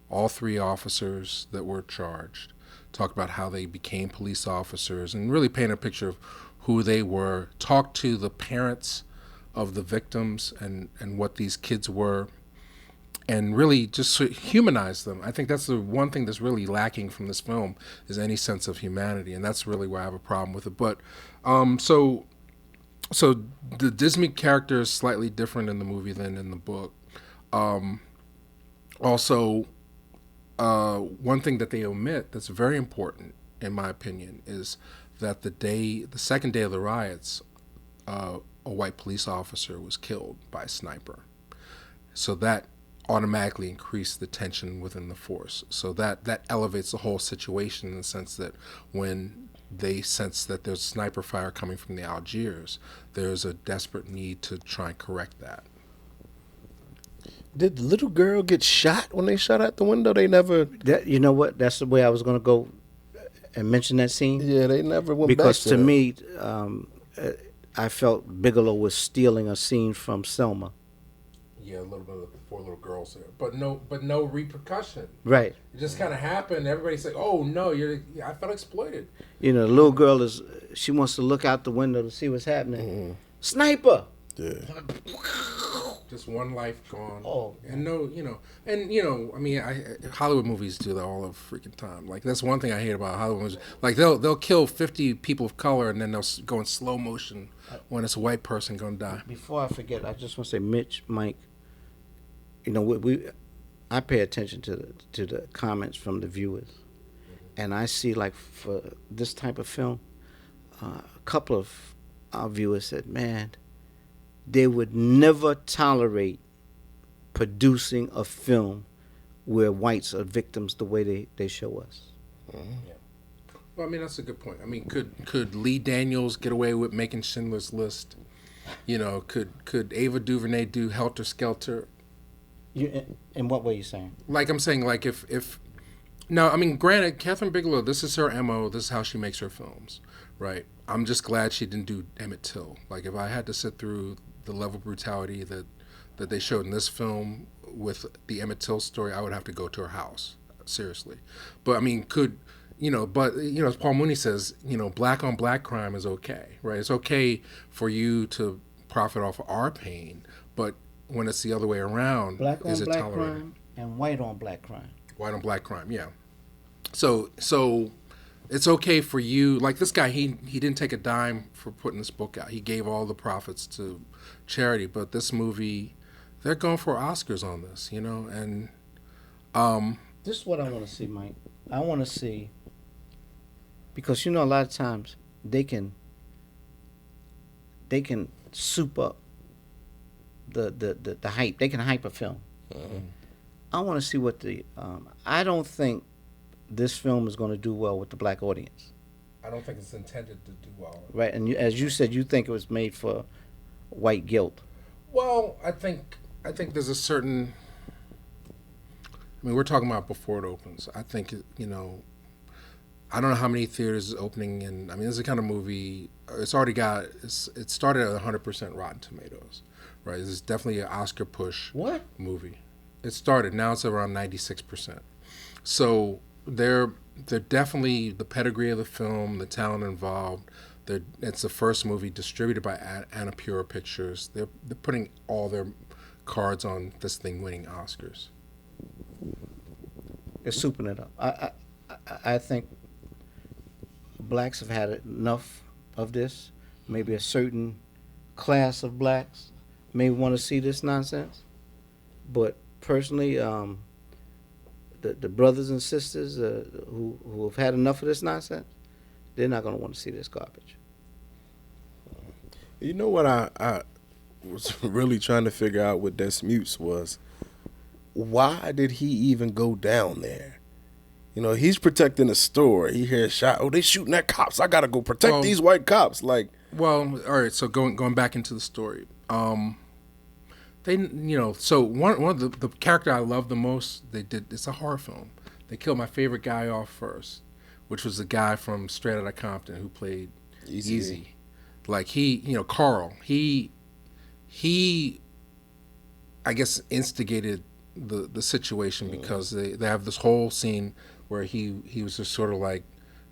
all 3 officers that were charged, talk about how they became police officers, and really paint a picture of who they were. Talk to the parents of the victims and what these kids were, and really just humanize them. I think that's the one thing that's really lacking from this film is any sense of humanity, and that's really where I have a problem with it. But so the Disney character is slightly different in the movie than in the book. Also, one thing that they omit that's very important, in my opinion, is that the second day of the riots, a white police officer was killed by a sniper. So that automatically increased the tension within the force. So that elevates the whole situation in the sense that when they sense that there's sniper fire coming from the Algiers, there's a desperate need to try and correct that. Did the little girl get shot when they shot out the window? They never. You know what? That's the way I was going to go and mention that scene. Yeah, they never went Because back to that. me, I felt Bigelow was stealing a scene from Selma. Yeah, a little bit of the four little girls there, but no repercussion. Right. It just kind of happened. Everybody's like, "Oh no, I felt exploited." You know, the little girl she wants to look out the window to see what's happening. Sniper! Yeah. Just one life gone. Oh. And no, I mean, Hollywood movies do that all the freaking time. Like, that's one thing I hate about Hollywood movies. Like, they'll kill 50 people of color and then they'll go in slow motion when it's a white person gonna die. Before I forget, I just want to say, Mitch, Mike, you know, I pay attention to the comments from the viewers, and I see, like, for this type of film, a couple of our viewers said, man, they would never tolerate producing a film where whites are victims the way they show us. Yeah. Well, I mean, that's a good point. I mean, could Lee Daniels get away with making Schindler's List? You know, could Ava DuVernay do Helter Skelter? In what way are you saying? Like I'm saying, like if no, I mean, granted, Kathryn Bigelow, this is her MO. This is how she makes her films, right? I'm just glad she didn't do Emmett Till. Like, if I had to sit through the level of brutality that they showed in this film with the Emmett Till story, I would have to go to her house, seriously. But I mean, as Paul Mooney says, black on black crime is okay, right? It's okay for you to profit off of our pain, but when it's the other way around, Black on is it black tolerated? crime and white on black crime. White on black crime, yeah. So it's okay for you. Like, this guy, he didn't take a dime for putting this book out. He gave all the profits to charity. But this movie, they're going for Oscars on this, and This is what I want to see, Mike. I want to see, because a lot of times they can soup up the hype. They can hype a film. Mm-hmm. I want to see what I don't think this film is going to do well with the black audience. I don't think it's intended to do well. Right, and as you said, you think it was made for white guilt. Well, I think there's a certain. I mean, we're talking about before it opens. I think I don't know how many theaters is opening, and I mean, this is the kind of movie. It started at 100% Rotten Tomatoes, right? This is definitely an Oscar push. What? Movie. It started. Now it's around 96%. So they're definitely, the pedigree of the film, the talent involved. It's the first movie distributed by Annapurna Pictures. They're putting all their cards on this thing winning Oscars. They're souping it up. I think blacks have had enough of this. Maybe a certain class of blacks may want to see this nonsense. But personally, the brothers and sisters who have had enough of this nonsense, they're not going to want to see this garbage. You know what I was really trying to figure out with Des Mutes was, why did he even go down there? He's protecting a store. He hears shot. Oh, they shooting at cops. I gotta go protect these white cops. Like, well, all right. So going back into the story, so one of the character I love the most, it's a horror film. They killed my favorite guy off first, which was the guy from Straight Outta Compton who played Easy. Like, Carl, he I guess instigated the situation, because they have this whole scene where he was just sort of like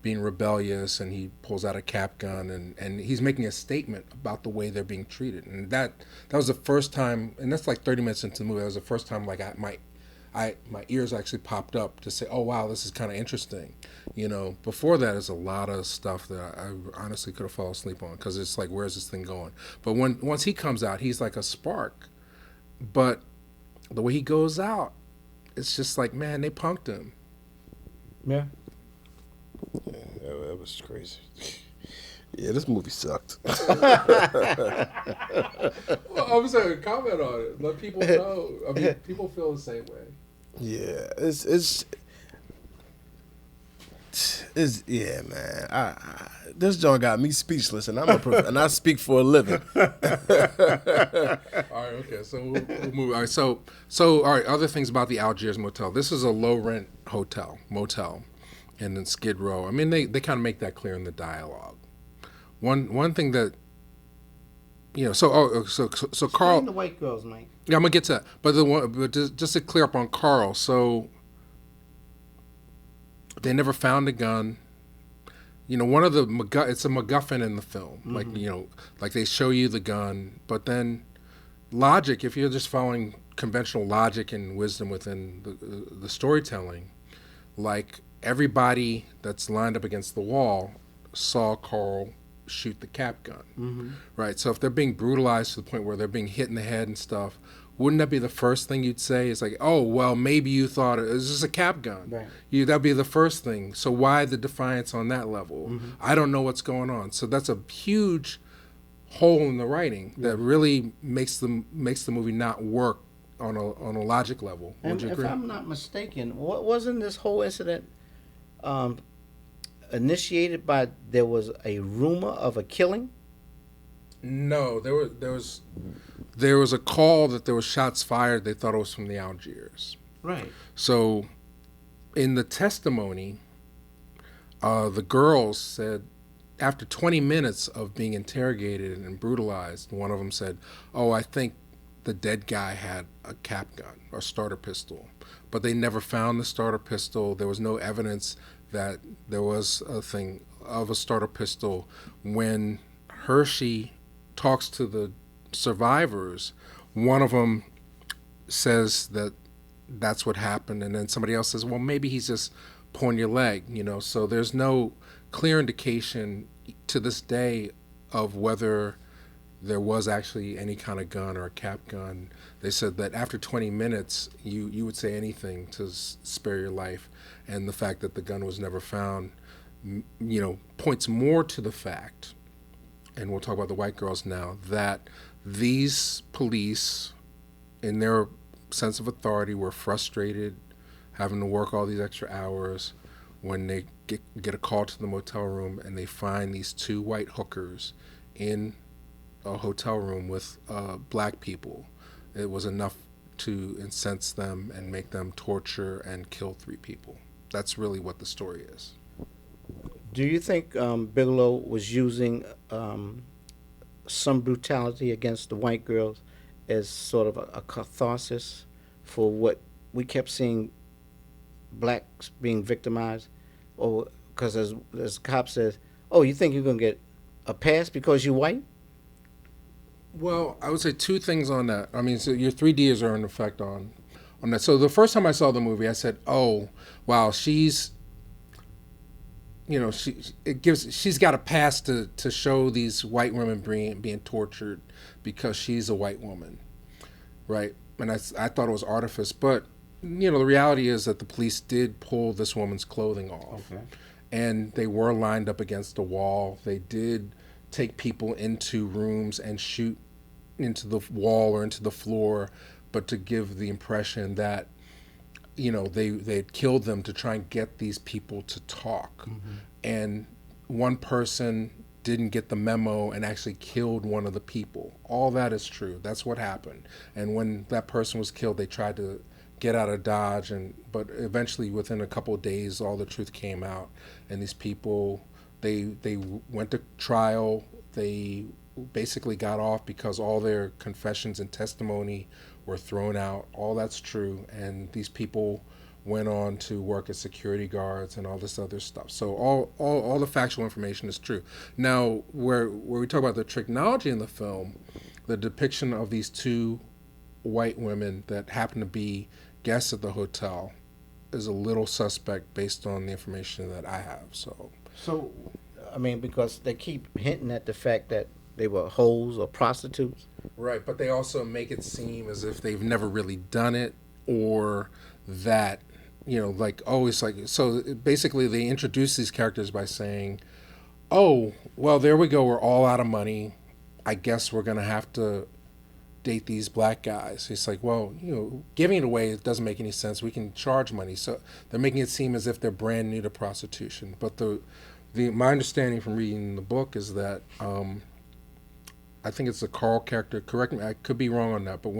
being rebellious, and he pulls out a cap gun, and he's making a statement about the way they're being treated. And that was the first time, and that's like 30 minutes into the movie, that was the first time like my ears actually popped up to say, oh wow, this is kind of interesting. Before that, there's a lot of stuff that I honestly could have fallen asleep on, because it's like, where's this thing going? But once he comes out, he's like a spark. But the way he goes out, it's just like, man, they punked him. Yeah. That was crazy. Yeah, this movie sucked. Well, I'm saying, comment on it. Let people know. I mean, people feel the same way. Yeah, it's Yeah, man. This joint got me speechless, and and I speak for a living. All right, okay, so we'll move. All right, so all right. Other things about the Algiers Motel. This is a low rent motel, and in Skid Row. I mean, they kind of make that clear in the dialogue. One thing that so Carl. Explain the white girls, Mike. Yeah, I'm gonna get to that. But just to clear up on Carl, so they never found a gun. One of it's a MacGuffin in the film. Mm-hmm. Like they show you the gun, but then logic, if you're just following conventional logic and wisdom within the storytelling, like everybody that's lined up against the wall saw Carl shoot the cap gun, Mm-hmm. right? So if they're being brutalized to the point where they're being hit in the head and stuff, wouldn't that be the first thing you'd say? It's like, oh, well, maybe you thought it was just a cap gun. Right. That'd be the first thing. So why the defiance on that level? Mm-hmm. I don't know what's going on. So that's a huge hole in the writing that really makes the movie not work on a logic level. Would And you if agree? I'm not mistaken, wasn't this whole incident initiated by there was a rumor of a killing? No, there was a call that there was shots fired. They thought it was from the Algiers. Right. So, in the testimony, the girls said after 20 minutes of being interrogated and brutalized, one of them said, "Oh, I think the dead guy had a cap gun or starter pistol," but they never found the starter pistol. There was no evidence that there was a thing of a starter pistol. When Hershey talks to the survivors, one of them says that that's what happened, and then somebody else says, well, maybe he's just pulling your leg, so there's no clear indication to this day of whether there was actually any kind of gun or a cap gun. They said that after 20 minutes you would say anything to spare your life, and the fact that the gun was never found points more to the fact, and we'll talk about the white girls now, that these police, in their sense of authority, were frustrated having to work all these extra hours when they get a call to the motel room and they find these two white hookers in a hotel room with black people. It was enough to incense them and make them torture and kill 3 people. That's really what the story is. Do you think Bigelow was using some brutality against the white girls as sort of a catharsis for what we kept seeing blacks being victimized? Or because as the cop says, oh, you think you're going to get a pass because you're white? Well, I would say 2 things on that. I mean, so your 3Ds are in effect on that. So the first time I saw the movie, I said, oh, wow, she's got a pass to show these white women being tortured because she's a white woman, right? And I thought it was artifice, but the reality is that the police did pull this woman's clothing off, okay, and they were lined up against a wall. They did take people into rooms and shoot into the wall or into the floor, but to give the impression that they had killed them to try and get these people to talk. Mm-hmm. And one person didn't get the memo and actually killed one of the people. All that is true. That's what happened. And when that person was killed, they tried to get out of Dodge, but eventually within a couple of days, all the truth came out. And these people, they went to trial. They basically got off because all their confessions and testimony were thrown out. All that's true. And these people went on to work as security guards and all this other stuff. So all the factual information is true. Now, where we talk about the Tricknology in the film, the depiction of these 2 white women that happen to be guests at the hotel is a little suspect based on the information that I have. So, I mean, because they keep hinting at the fact that they were hoes or prostitutes. Right, but they also make it seem as if they've never really done it, or that, so basically they introduce these characters by saying, oh, well, there we go, we're all out of money. I guess we're going to have to date these black guys. It's like, well, giving it away, it doesn't make any sense. We can charge money. So they're making it seem as if they're brand new to prostitution. But my understanding from reading the book is that I think it's the Carl character. Correct me, I could be wrong on that. But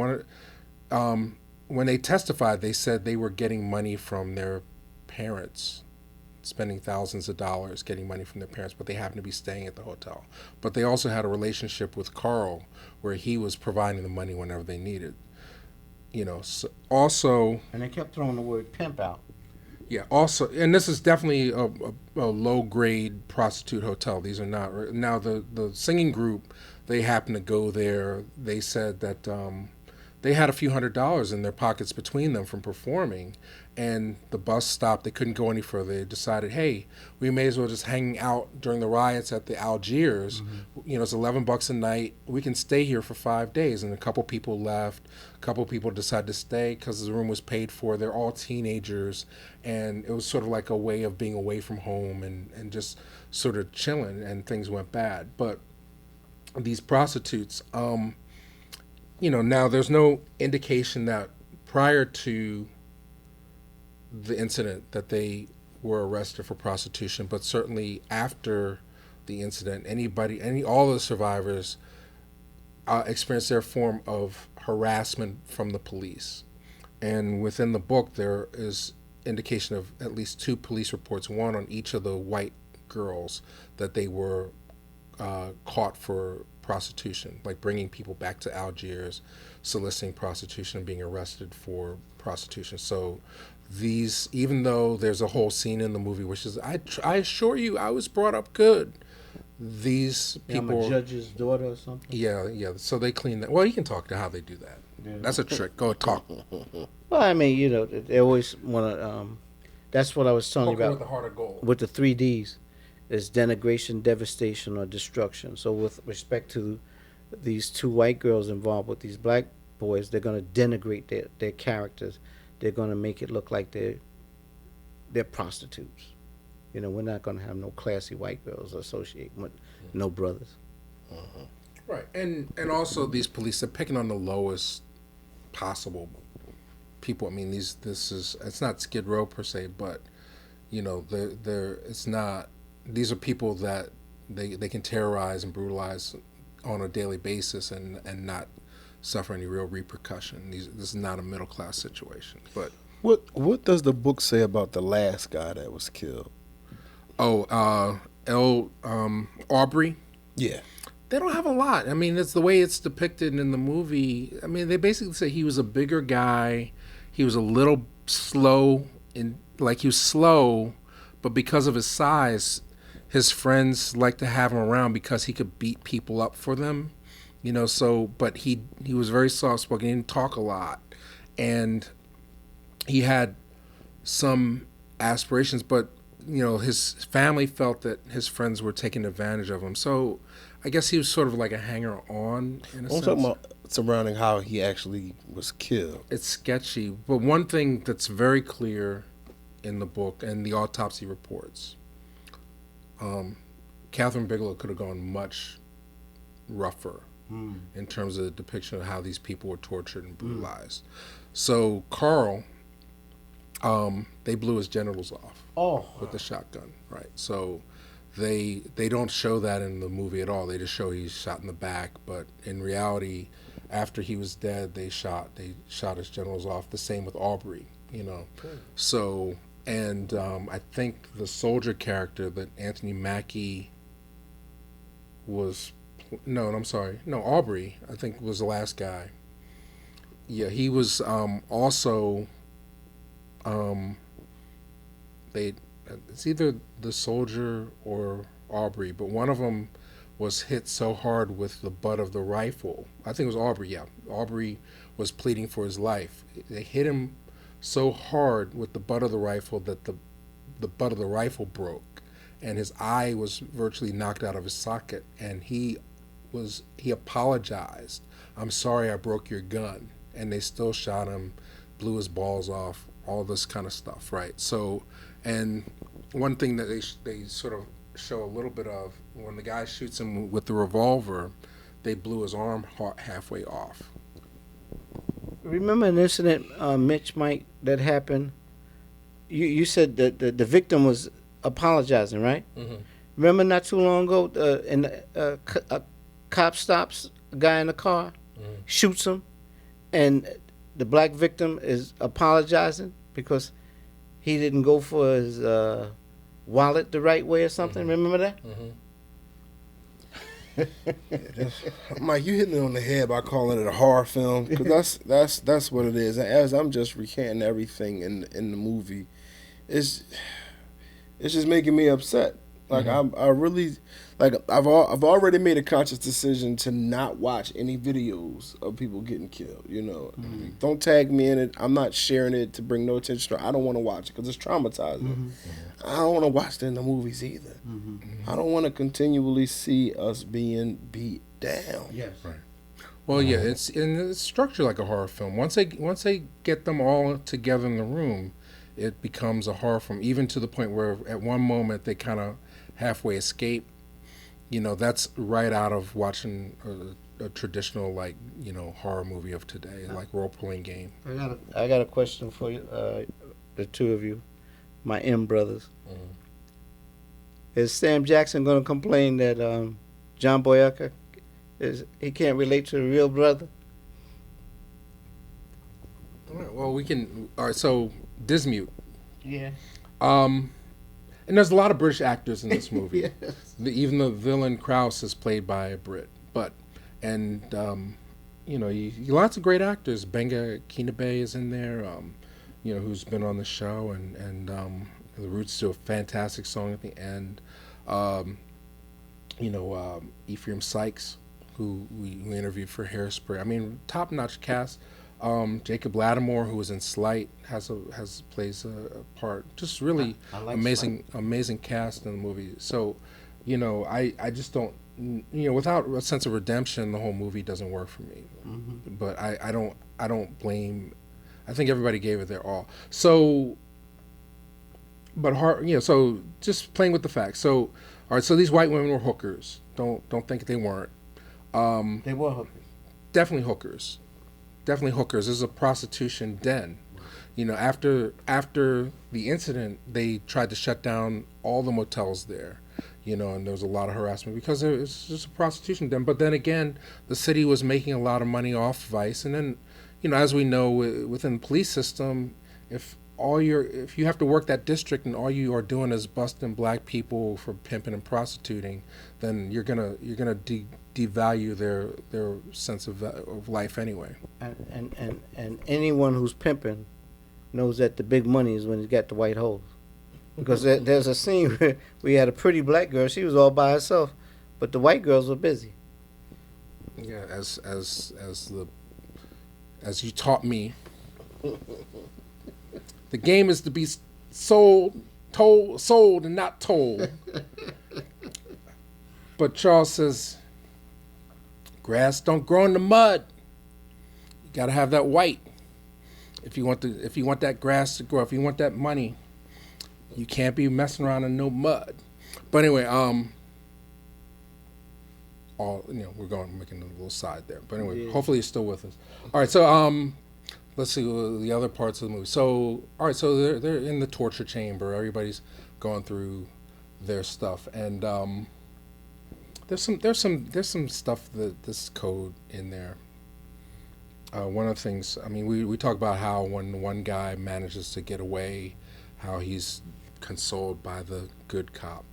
when they testified, they said they were getting money from their parents, spending thousands of dollars getting money from their parents, but they happened to be staying at the hotel. But they also had a relationship with Carl where he was providing the money whenever they needed. So also... And they kept throwing the word pimp out. Yeah, also, and this is definitely a low-grade prostitute hotel. These are not... Now, the singing group, they happened to go there. They said that they had a few $100s in their pockets between them from performing, and the bus stopped. They couldn't go any further. They decided, hey, we may as well just hang out during the riots at the Algiers. It's $11 a night. We can stay here for 5 days. And a couple people left. A couple people decided to stay because the room was paid for. They're all teenagers, and it was sort of like a way of being away from home and just sort of chilling, and things went bad. But these prostitutes... now there's no indication that prior to the incident that they were arrested for prostitution, but certainly after the incident, all the survivors experienced their form of harassment from the police. And within the book, there is indication of at least 2 police reports, one on each of the white girls, that they were caught for prostitution, like bringing people back to Algiers, soliciting prostitution, and being arrested for prostitution. So these, even though there's a whole scene in the movie which is, I assure you, I was brought up good. These people, I'm a judge's daughter or something. Yeah. So they clean that. Well, you can talk to how they do that. Yeah. That's a trick. Go talk. Well, I mean, they always want to. That's what I was telling you about with the heart of gold. With the 3Ds. Is denigration, devastation, or destruction. So with respect to these 2 white girls involved with these black boys, they're going to denigrate their characters. They're going to make it look like they're prostitutes. We're not going to have no classy white girls associated with no brothers. Right, and also these police are picking on the lowest possible people. I mean, it's not Skid Row per se, but it's not. These are people that they can terrorize and brutalize on a daily basis and not suffer any real repercussion. This is not a middle class situation. But what does the book say about the last guy that was killed? Aubrey. Yeah. They don't have a lot. I mean, it's the way it's depicted in the movie. I mean, they basically say he was a bigger guy. He was a little slow, he was slow, but because of his size, his friends liked to have him around because he could beat people up for them, but he was very soft-spoken. He didn't talk a lot, and he had some aspirations, but his family felt that his friends were taking advantage of him. So I guess he was sort of like a hanger-on in a sense. I'm talking about surrounding how he actually was killed. It's sketchy, but one thing that's very clear in the book and the autopsy reports, Kathryn Bigelow could have gone much rougher in terms of the depiction of how these people were tortured and brutalized. So Carl, they blew his genitals off with the shotgun, right? So they don't show that in the movie at all. They just show he's shot in the back, but in reality, after he was dead, they shot his genitals off. The same with Aubrey, So. And I think the soldier character that Anthony Mackie was... Aubrey, I think, was the last guy. Yeah, he was also... it's either the soldier or Aubrey, but one of them was hit so hard with the butt of the rifle. I think it was Aubrey, yeah. Aubrey was pleading for his life. They hit him so hard with the butt of the rifle that the butt of the rifle broke, and his eye was virtually knocked out of his socket, and he apologized. I'm sorry I broke your gun. And they still shot him, blew his balls off, all this kind of stuff, right? So, and one thing that they sort of show a little bit of, when the guy shoots him with the revolver, they blew his arm halfway off. remember an incident, Mitch, Mike, that happened? You said that the victim was apologizing, right? Mm-hmm. Remember not too long ago, a cop stops a guy in the car, shoots him, and the black victim is apologizing because he didn't go for his wallet the right way or something. Remember that? Mike, you hitting it on the head by calling it a horror film, because that's what it is. As I'm just recanting everything in the movie, it's just making me upset. Like I really, like I've already made a conscious decision to not watch any videos of people getting killed. You know, don't tag me in it. I'm not sharing it to bring no attention to it. I don't want to watch it because it's traumatizing. I don't want to watch it in the movies either. I don't want to continually see us being beat down. Yes. Right. Well, yeah, it's structured like a horror film. Once they get them all together in the room, it becomes a horror film. Even to the point where at one moment they kind of halfway escape. You know, that's right out of watching a traditional, like, you know, horror movie of today, like role playing game. I got a question for you, the two of you, my M brothers. Is Sam Jackson going to complain that John Boyega he can't relate to the real brother? All right, well, we can. All right, so Dismute. Yeah. And there's a lot of British actors in this movie. Even the villain Krauss is played by a Brit. You know, lots of great actors. Benga Kinabe is in there. You know, who's been on the show, and the Roots do a fantastic song at the end. You know, Ephraim Sykes, who we interviewed for Hairspray. I mean, top-notch cast. Jacob Lattimore, who was in Slight, plays a part. Just really like amazing cast in the movie. So, you know, I just don't, you know, without a sense of redemption, the whole movie doesn't work for me. But I don't blame. I think everybody gave it their all. So, but you know, so just playing with the facts. So, all right, so these white women were hookers. Don't think they weren't. They were hookers. Definitely hookers. Definitely hookers. This is a prostitution den. You know, after the incident, they tried to shut down all the motels there. You know, and there was a lot of harassment because it was just a prostitution den. But then again, the city was making a lot of money off vice. And then, you know, as we know, within the police system, if you have to work that district and all you are doing is busting black people for pimping and prostituting, then you're gonna devalue their sense of life anyway. And anyone who's pimping knows that the big money is when he's got the white holes. Because there's a scene where we had a pretty black girl. She was all by herself, but the white girls were busy. Yeah, as you taught me, the game is to be sold and not told. But Charles says, grass don't grow in the mud. You got to have that white. If you want that grass to grow, if you want that money, you can't be messing around in no mud. But anyway, we're making a little side there. But anyway, hopefully you're still with us. All right, so let's see the other parts of the movie. So all right, so they're in the torture chamber. Everybody's going through their stuff, and there's some stuff that this code in there. One of the things, I mean, we talk about how when one guy manages to get away, how he's consoled by the good cop,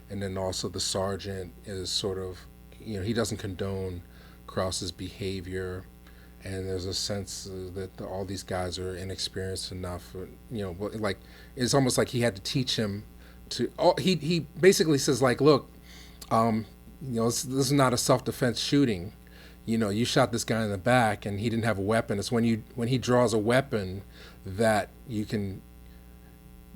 and then also the sergeant is sort of, you know, he doesn't condone Krauss's behavior, and there's a sense that all these guys are inexperienced enough, you know, like it's almost like he had to teach him to. He basically says like, look, you know, this is not a self-defense shooting. You know, you shot this guy in the back and he didn't have a weapon. It's when he draws a weapon that you can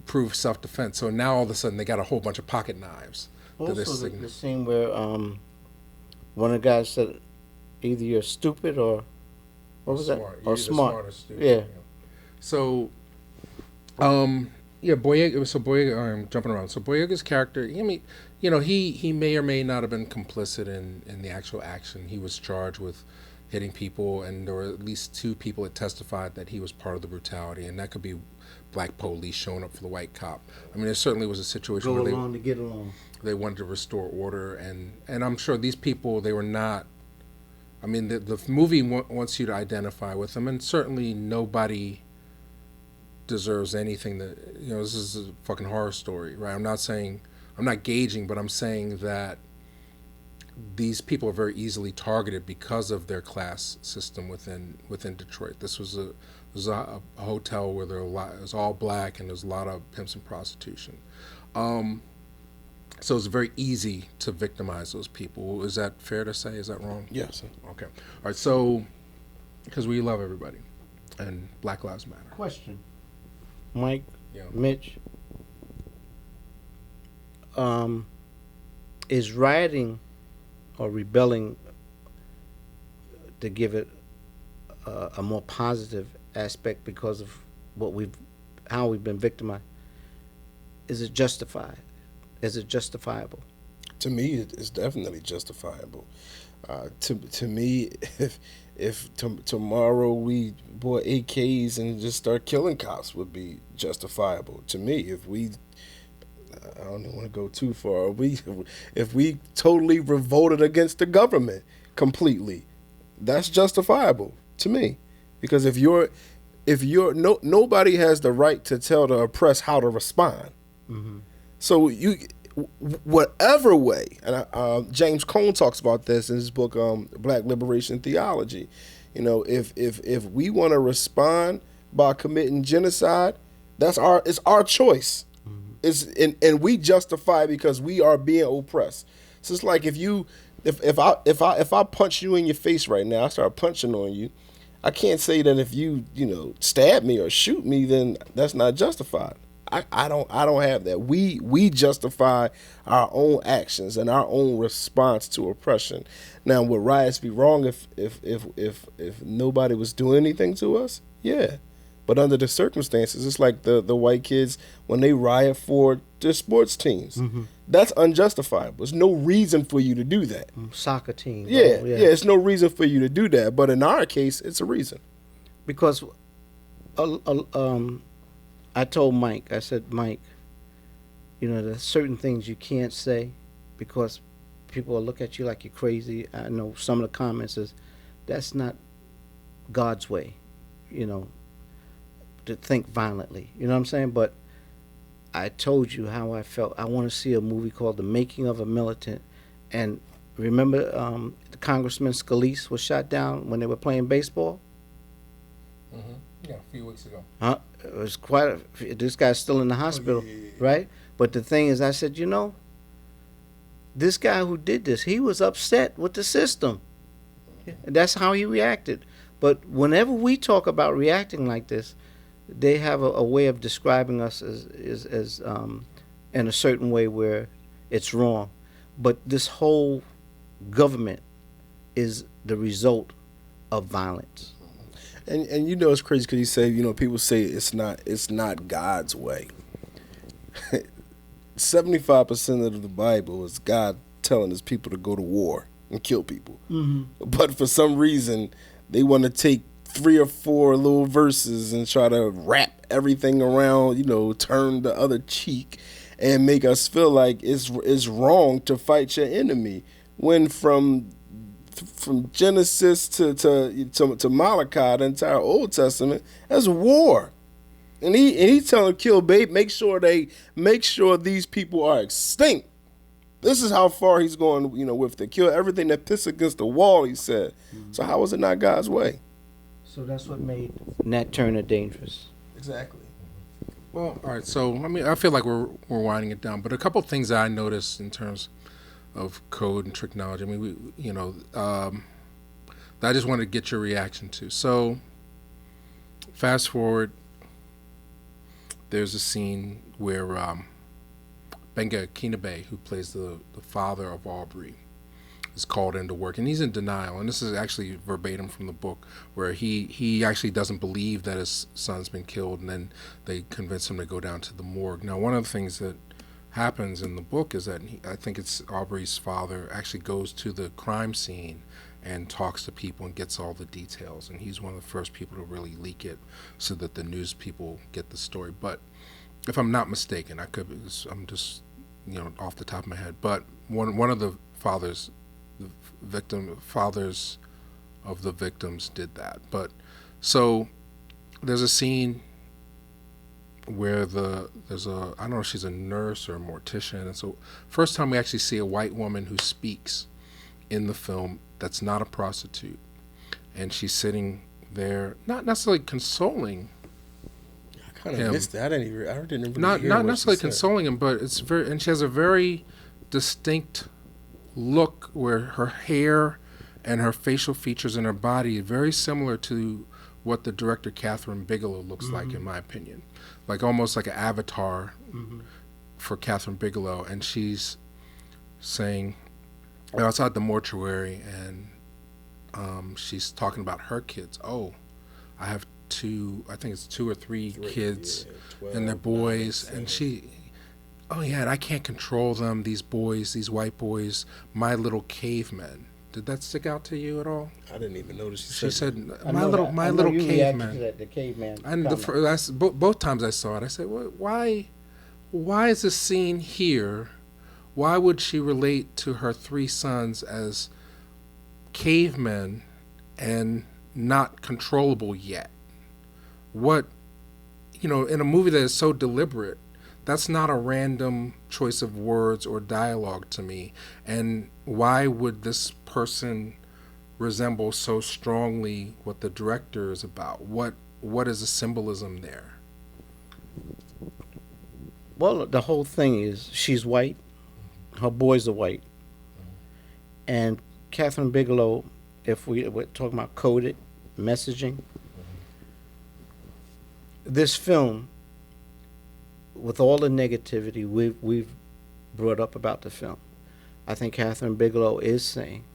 prove self-defense. So now all of a sudden they got a whole bunch of pocket knives. Also the scene where one of the guys said either you're stupid or what was smart. that? Or smart. Smart or stupid, yeah. So Boyega. So Boyega. I'm jumping around. So Boyega's character. I mean, you know, he may or may not have been complicit in the actual action. He was charged with, hitting people, and there were at least 2 people that testified that he was part of the brutality, and that could be black police showing up for the white cop. I mean, there certainly was a situation Go where along to get along. they wanted to restore order, and I'm sure these people, they were not. I mean, the movie wants you to identify with them, and certainly nobody deserves anything that, you know, this is a fucking horror story, right? I'm not gauging, but I'm saying that these people are very easily targeted because of their class system within Detroit. This was a hotel where it was all black, and there's a lot of pimps and prostitution. So it's very easy to victimize those people. Is that fair to say? Is that wrong? Yes. Okay. All right. So, because we love everybody, and Black Lives Matter. Question. Mike, Yeah. Mitch, is rioting or rebelling, to give it a more positive aspect because of how we've been victimized, is it justified? Is it justifiable? To me, it's definitely justifiable. To me, if tomorrow we bought AKs and just start killing cops, would be justifiable. To me, if we, I don't want to go too far. If we totally revolted against the government completely, that's justifiable to me. Because if nobody has the right to tell the oppressed how to respond. Mm-hmm. So whatever way, and James Cone talks about this in his book, Black Liberation Theology. You know, if we want to respond by committing genocide, it's our choice. Mm-hmm. And we justify it because we are being oppressed. So it's like if I punch you in your face right now, I start punching on you. I can't say that if you stab me or shoot me, then that's not justified. I don't have that. We justify our own actions and our own response to oppression. Now, would riots be wrong if nobody was doing anything to us? Yeah. But under the circumstances, it's like the white kids when they riot for their sports teams. Mm-hmm. That's unjustifiable. There's no reason for you to do that. Soccer team. Yeah, it's no reason for you to do that. But in our case, it's a reason. Because I told Mike, I said, Mike, there's certain things you can't say because people will look at you like you're crazy. I know some of the comments is, that's not God's way, to think violently. You know what I'm saying? But I told you how I felt. I want to see a movie called The Making of a Militant. And remember the Congressman Scalise was shot down when they were playing baseball? Mm-hmm. Yeah, a few weeks ago. It was this guy's still in the hospital, right? But the thing is, I said, this guy who did this, he was upset with the system. And that's how he reacted. But whenever we talk about reacting like this, they have a way of describing us as in a certain way where it's wrong. But this whole government is the result of violence. And it's crazy because you say, people say it's not God's way. 75% of the Bible is God telling his people to go to war and kill people. Mm-hmm. But for some reason, they want to take 3 or 4 little verses and try to wrap everything around, turn the other cheek and make us feel like it's wrong to fight your enemy. When from Genesis to Malachi, the entire Old Testament, that's war. And he telling them, kill babe, make sure these people are extinct. This is how far he's going, with the kill everything that pisses against the wall, he said. Mm-hmm. So how is it not God's way? So that's what made Nat Turner dangerous. Exactly. Well, all right. So I feel like we're winding it down, but a couple of things that I noticed in terms of code and Tricknology. I just wanted to get your reaction to. So, fast forward. There's a scene where Benga Kinabe, who plays the father of Aubrey, is called into work, and he's in denial. And this is actually verbatim from the book, where he actually doesn't believe that his son's been killed, and then they convince him to go down to the morgue. Now, one of the things that happens in the book is that I think it's Aubrey's father actually goes to the crime scene and talks to people and gets all the details. And he's one of the first people to really leak it so that the news people get the story. But if I'm not mistaken, I'm just, off the top of my head. But one of the fathers of the victims did that. But so there's a scene where I don't know if she's a nurse or a mortician. And so first time we actually see a white woman who speaks in the film that's not a prostitute. And she's sitting there, not necessarily consoling I kind of missed that. I didn't really not hear what necessarily she said. consoling him, but and she has a very distinct look where her hair and her facial features and her body are very similar to what the director Kathryn Bigelow looks like, in my opinion. Like almost like an avatar for Kathryn Bigelow. And she's saying, they're outside the mortuary, and she's talking about her kids. Oh, I have I think it's two or three kids, 12, and they're boys. And and I can't control them, these boys, these white boys, my little cavemen. Did that stick out to you at all? I didn't even notice She said, I my know little you reacted caveman. to that, the caveman. And comment. both times I saw it, I said, why is this scene here? Why would she relate to her three sons as cavemen and not controllable yet? What, in a movie that is so deliberate, that's not a random choice of words or dialogue to me. And why would this person resemble so strongly what the director is about? What is the symbolism there? Well, the whole thing is she's white, her boys are white, and Kathryn Bigelow, if we're talking about coded messaging, this film, with all the negativity we've brought up about the film, I think Kathryn Bigelow is saying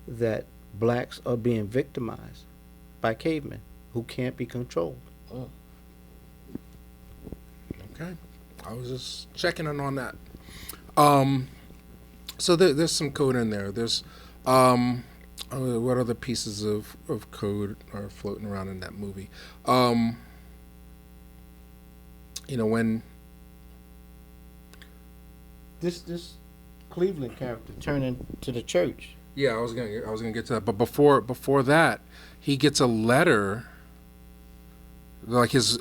that blacks are being victimized by cavemen who can't be controlled. Okay, I was just checking in on that. So there's some code in there. There's what other pieces of code are floating around in that movie? When This Cleveland character turning to the church. Yeah, I was gonna get to that, but before that, he gets a letter. Like his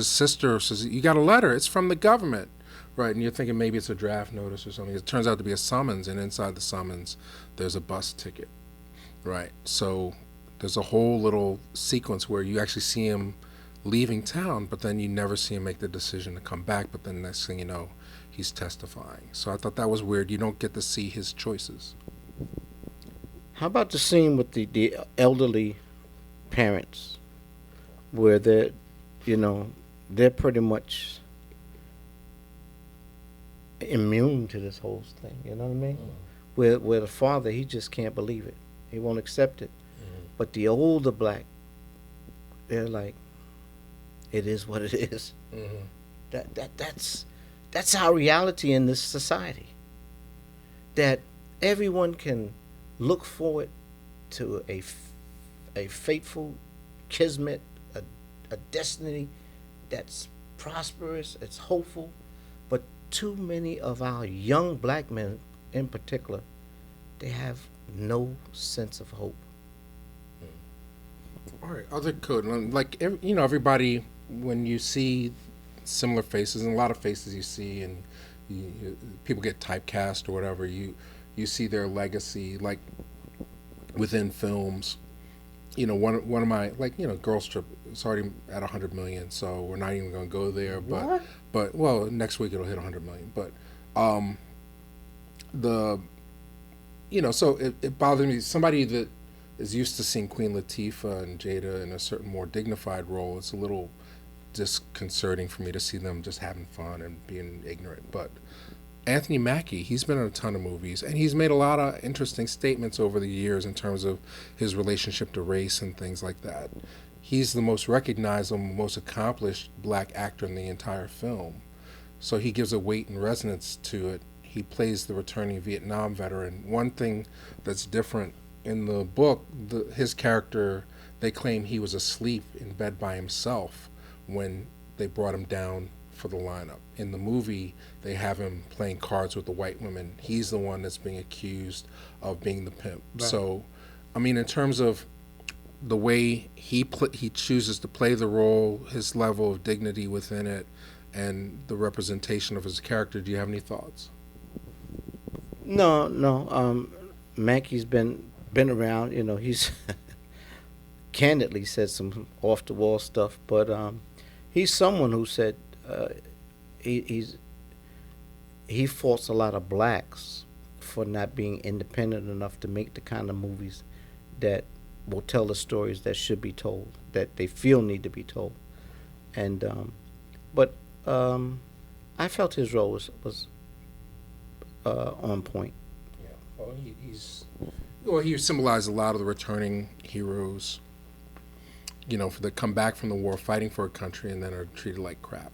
sister says, "You got a letter? It's from the government, right?" And you're thinking maybe it's a draft notice or something. It turns out to be a summons, and inside the summons, there's a bus ticket, right? So there's a whole little sequence where you actually see him leaving town, but then you never see him make the decision to come back. But then next thing you know, he's testifying. So I thought that was weird. You don't get to see his choices. How about the scene with the elderly parents, where they're pretty much immune to this whole thing, you know what I mean? Where the father, he just can't believe it. He won't accept it. But the older black, they're like, it is what it is. That's our reality in this society. That everyone can look forward to a fateful kismet, a destiny that's prosperous, it's hopeful, but too many of our young black men in particular, they have no sense of hope. All right, other code, like everybody, when you see similar faces, and a lot of faces you see, and people get typecast or whatever, you see their legacy, like within films. One of my, Girls Trip, it's already at 100 million, so we're not even going to go there. But next week it'll hit 100 million. But so it bothers me. Somebody that is used to seeing Queen Latifah and Jada in a certain more dignified role, it's a little disconcerting for me to see them just having fun and being ignorant. But Anthony Mackie, he's been in a ton of movies, and he's made a lot of interesting statements over the years in terms of his relationship to race and things like that. He's the most recognizable, most accomplished black actor in the entire film. So he gives a weight and resonance to it. He plays the returning Vietnam veteran. One thing that's different in the book, his character, they claim he was asleep in bed by himself when they brought him down for the lineup. In the movie, they have him playing cards with the white women. He's the one that's being accused of being the pimp. Right. So, I mean, in terms of the way he chooses to play the role, his level of dignity within it, and the representation of his character, do you have any thoughts? No. Mackey's been around. You know, he's candidly said some off the wall stuff, but he's someone who said he faults a lot of blacks for not being independent enough to make the kind of movies that will tell the stories that should be told, that they feel need to be told. And but I felt his role was on point. Yeah, well, he symbolized a lot of the returning heroes, you know, that come back from the war fighting for a country and then are treated like crap.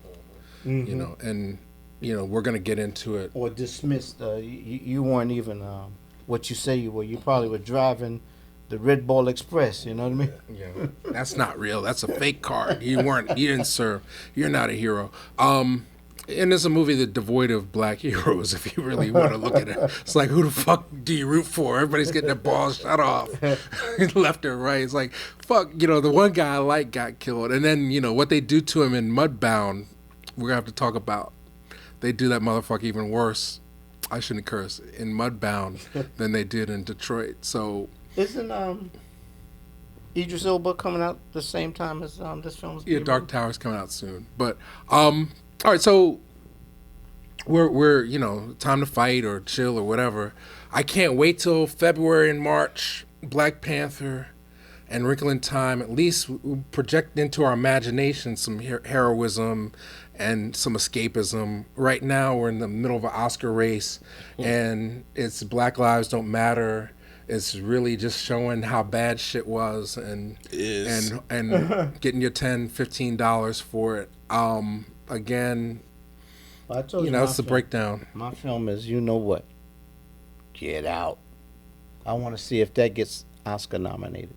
Mm-hmm. You know, and you know, we're going to get into it. Or dismissed. You weren't even what you say you were. You probably were driving the Red Bull Express. You know what I mean? Yeah, that's not real. That's a fake card. You didn't serve. You're not a hero. And it's a movie that's devoid of black heroes, if you really want to look at it. It's like, who the fuck do you root for? Everybody's getting their balls shut off left or right. It's like, fuck, you know, the one guy I like got killed. And then, you know, what they do to him in Mudbound, we're going to have to talk about. They do that motherfucker even worse. I shouldn't curse. In Mudbound than they did in Detroit. So... Isn't Idris Elba coming out the same time as this film's? Yeah, Dark Tower's coming out soon. But all right, so we're you know, time to fight or chill or whatever. I can't wait till February and March. Black Panther and Wrinkle in Time. At least project into our imagination some heroism and some escapism. Right now, we're in the middle of an Oscar race, and it's Black Lives Don't Matter. It's really just showing how bad shit was and getting your $10, $15 for it. Again, I told you know, it's the breakdown. My film is, you know what? Get Out. I want to see if that gets Oscar nominated.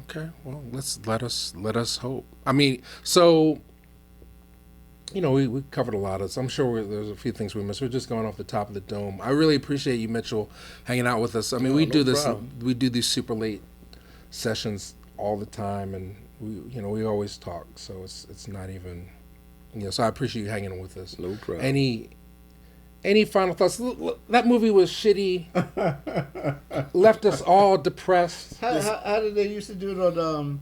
Okay, well, let us hope. I mean, so you know, we covered a lot of this. I'm sure there's a few things we missed. We're just going off the top of the dome. I really appreciate you, Mitchell, hanging out with us. I mean, we do these super late sessions all the time, and we always talk. So it's not even, you know. So I appreciate you hanging with us. No problem. Any final thoughts? That movie was shitty. Left us all depressed. How did they used to do it on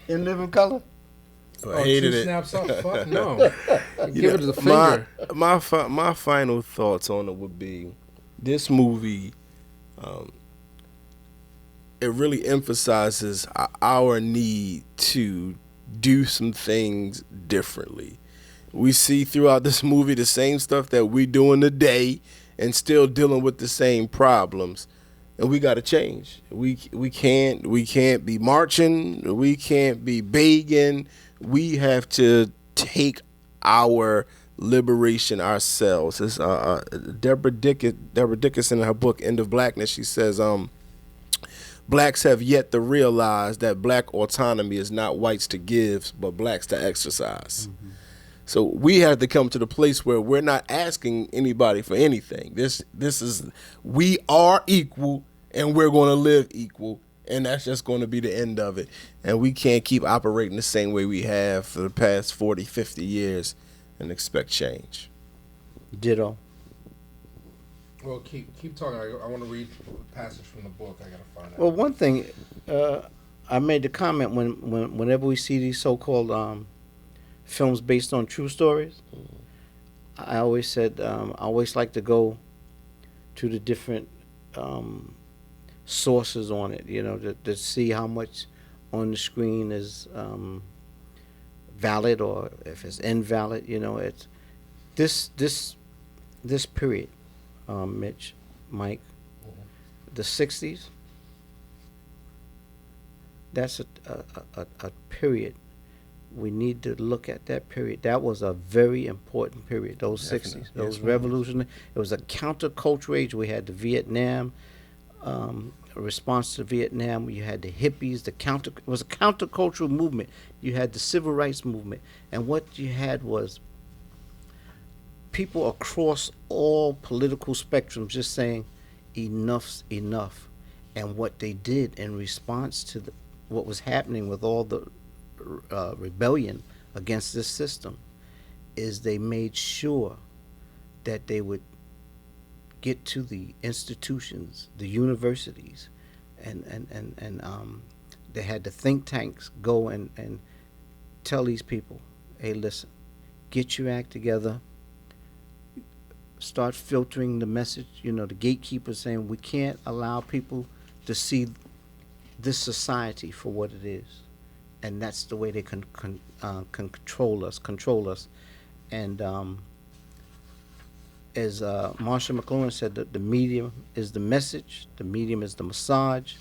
In Living Color? I hated it. Snaps off. Fuck no. Give it the finger. My final thoughts on it would be, this movie, it really emphasizes our need to do some things differently. We see throughout this movie the same stuff that we're doing today and still dealing with the same problems. And we got to change. We can't be marching. We can't be begging. We have to take our liberation ourselves. It's Deborah Dickinson in her book End of Blackness. She says, blacks have yet to realize that black autonomy is not whites to give, but blacks to exercise. Mm-hmm. So we have to come to the place where we're not asking anybody for anything. This is, we are equal and we're going to live equal. And that's just going to be the end of it. And we can't keep operating the same way we have for the past 40, 50 years and expect change. Ditto. Well, keep talking. I want to read a passage from the book. I got to find out. Well, one thing, I made the comment whenever we see these so-called films based on true stories, I always said, I always like to go to the different sources on it, you know, to see how much on the screen is valid or if it's invalid. You know, it's this period, Mitch, Mike, the 60s. That's a period. We need to look at that period. That was a very important period. Those Definitely. 60s, those Yes, revolutionary. It was a counterculture age. We had the Vietnam a response to Vietnam. You had the hippies, it was a countercultural movement. You had the civil rights movement. And what you had was people across all political spectrums just saying, enough's enough. And what they did in response to what was happening with all the rebellion against this system is they made sure that they would get to the institutions, the universities, and they had the think tanks go and tell these people, hey, listen, get your act together, start filtering the message. You know, the gatekeepers saying we can't allow people to see this society for what it is, and that's the way they can control us. And as Marsha McLuhan said, the medium is the message, the medium is the massage.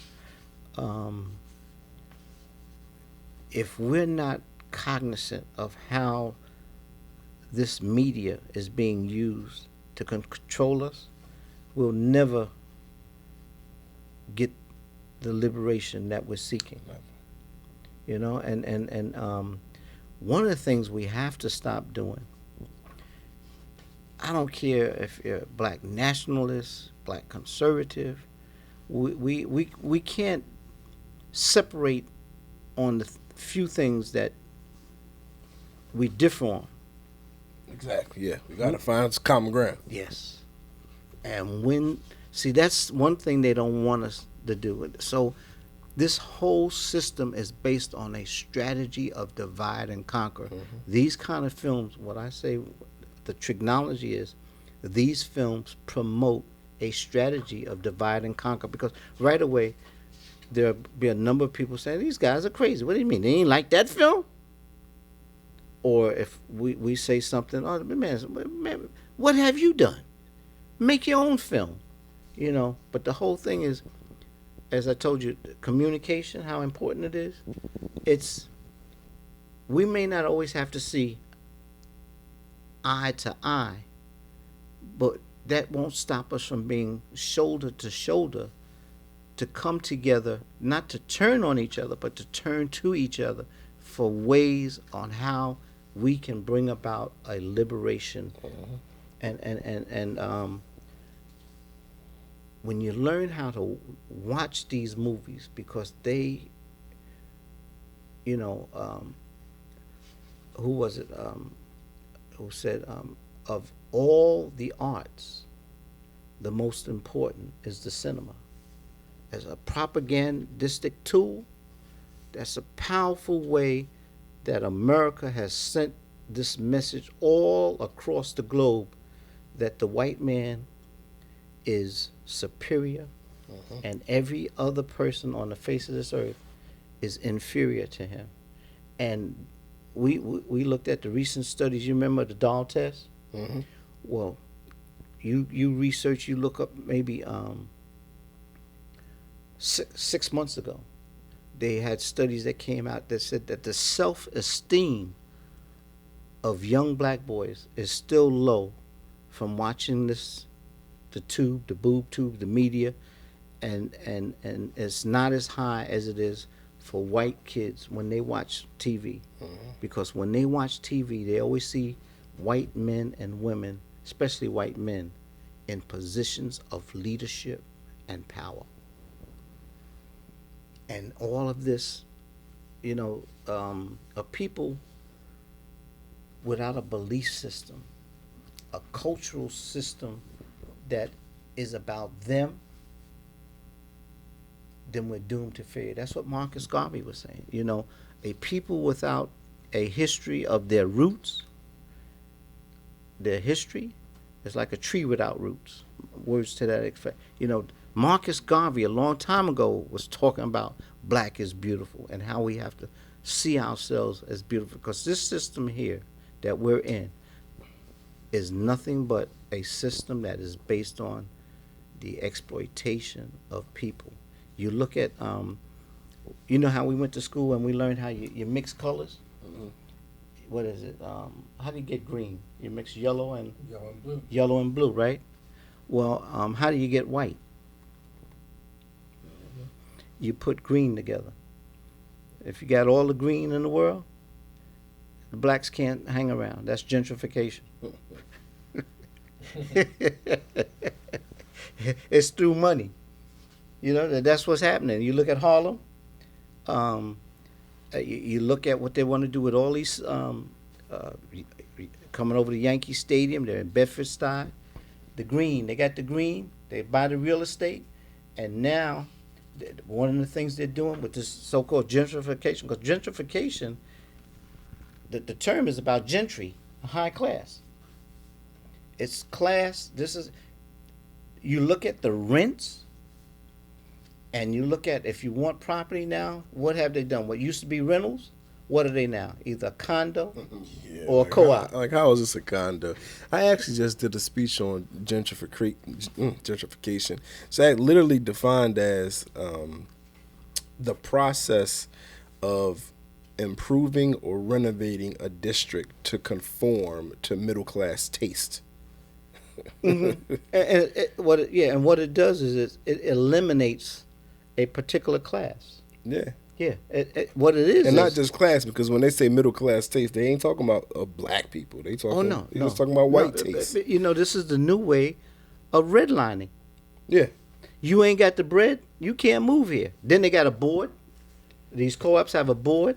If we're not cognizant of how this media is being used to control us, we'll never get the liberation that we're seeking. You know, and one of the things we have to stop doing, I don't care if you're a black nationalist, black conservative, we can't separate on the few things that we differ on. Exactly, yeah. We got to find some common ground. Yes. And that's one thing they don't want us to do. So this whole system is based on a strategy of divide and conquer. Mm-hmm. These kind of films, what I say, the Tricknology is, these films promote a strategy of divide and conquer, because right away there'll be a number of people saying, these guys are crazy. What do you mean? They ain't like that film? Or if we say something, oh, man, what have you done? Make your own film, you know. But the whole thing is, as I told you, communication, how important it is. We may not always have to see eye to eye, but that won't stop us from being shoulder to shoulder, to come together, not to turn on each other, but to turn to each other for ways on how we can bring about a liberation. Mm-hmm. And when you learn how to watch these movies, because they, you know, who was it who said, of all the arts, the most important is the cinema. As a propagandistic tool, that's a powerful way that America has sent this message all across the globe, that the white man is superior, mm-hmm. and every other person on the face of this earth is inferior to him. And we looked at the recent studies. You remember the doll test? Mm-hmm. Well, you research, you look up maybe 6 months ago, they had studies that came out that said that the self-esteem of young black boys is still low from watching the tube, the boob tube, the media, and it's not as high as it is for white kids when they watch TV. Mm-hmm. Because when they watch TV, they always see white men and women, especially white men, in positions of leadership and power. And all of this, you know, are people without a belief system, a cultural system that is about them, then we're doomed to failure. That's what Marcus Garvey was saying. You know, a people without a history of their roots, their history is like a tree without roots. Words to that effect. You know, Marcus Garvey a long time ago was talking about black is beautiful and how we have to see ourselves as beautiful, because this system here that we're in is nothing but a system that is based on the exploitation of people. You look at, you know how we went to school and we learned how you mix colors? Mm-hmm. What is it? How do you get green? You mix yellow and blue. Yellow and blue, right? Well, how do you get white? you put green together. If you got all the green in the world, the blacks can't hang around. That's gentrification. It's through money. You know, that's what's happening. You look at Harlem. You look at what they want to do with all these coming over to Yankee Stadium. They're in Bedford-Stuy. The green, they got the green. They buy the real estate, and now one of the things they're doing with this so-called gentrification, because gentrification, the term is about gentry, a high class. It's class. You look at the rents, and you look at, if you want property now, what have they done? What used to be rentals, what are they now? Either a condo or a co-op. How is this a condo? I actually just did a speech on gentrification. So that literally defined as the process of improving or renovating a district to conform to middle class taste. Mm-hmm. And what it does is it eliminates a particular class. Yeah. Yeah. What it is, and not just class, because when they say middle class taste, they ain't talking about black people. They talking. They're just talking about white taste. You know, this is the new way of redlining. Yeah. You ain't got the bread, you can't move here. Then they got a board. These co-ops have a board.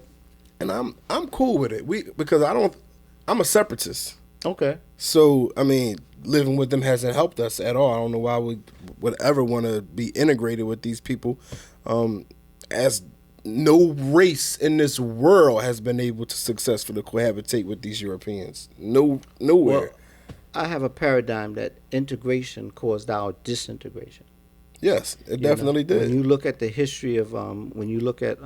And I'm cool with it. Because I'm a separatist. Okay. So I mean, living with them hasn't helped us at all. I don't know why we would ever want to be integrated with these people, as no race in this world has been able to successfully cohabitate with these Europeans. Nowhere. Well, I have a paradigm that integration caused our disintegration. Yes, it definitely did. When you look at the history of, when you look at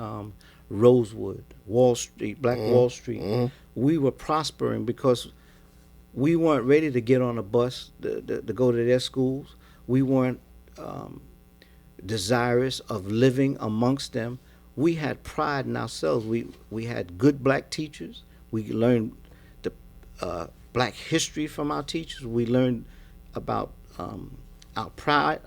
Rosewood, Wall Street, Black Wall Street, we were prospering because we weren't ready to get on a bus to go to their schools. We weren't desirous of living amongst them. We had pride in ourselves. We had good black teachers. We learned the black history from our teachers. We learned about our pride,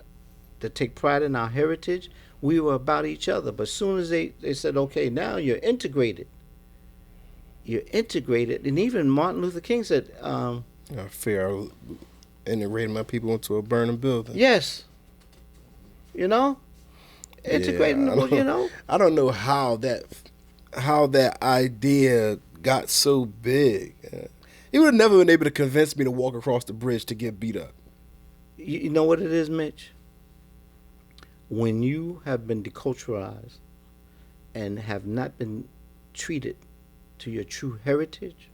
to take pride in our heritage. We were about each other. But as soon as they said, okay, now you're integrated. You're integrated. And even Martin Luther King said... fear integrating my people into a burning building. Yes. You know? Integrating them, you know? I don't know how that idea got so big. He would have never been able to convince me to walk across the bridge to get beat up. You know what it is, Mitch? When you have been deculturalized and have not been treated to your true heritage,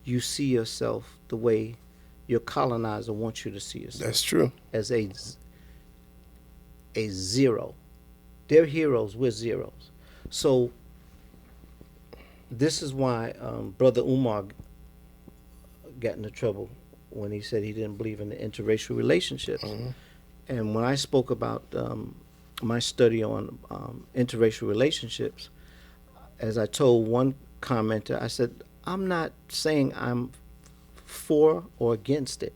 you see yourself the way your colonizer wants you to see yourself. That's true. As a zero. They're heroes, we're zeros. So this is why Brother Umar got into trouble when he said he didn't believe in the interracial relationships. Mm-hmm. And when I spoke about my study on interracial relationships, as I told one commenter, I said, I'm not saying I'm for or against it.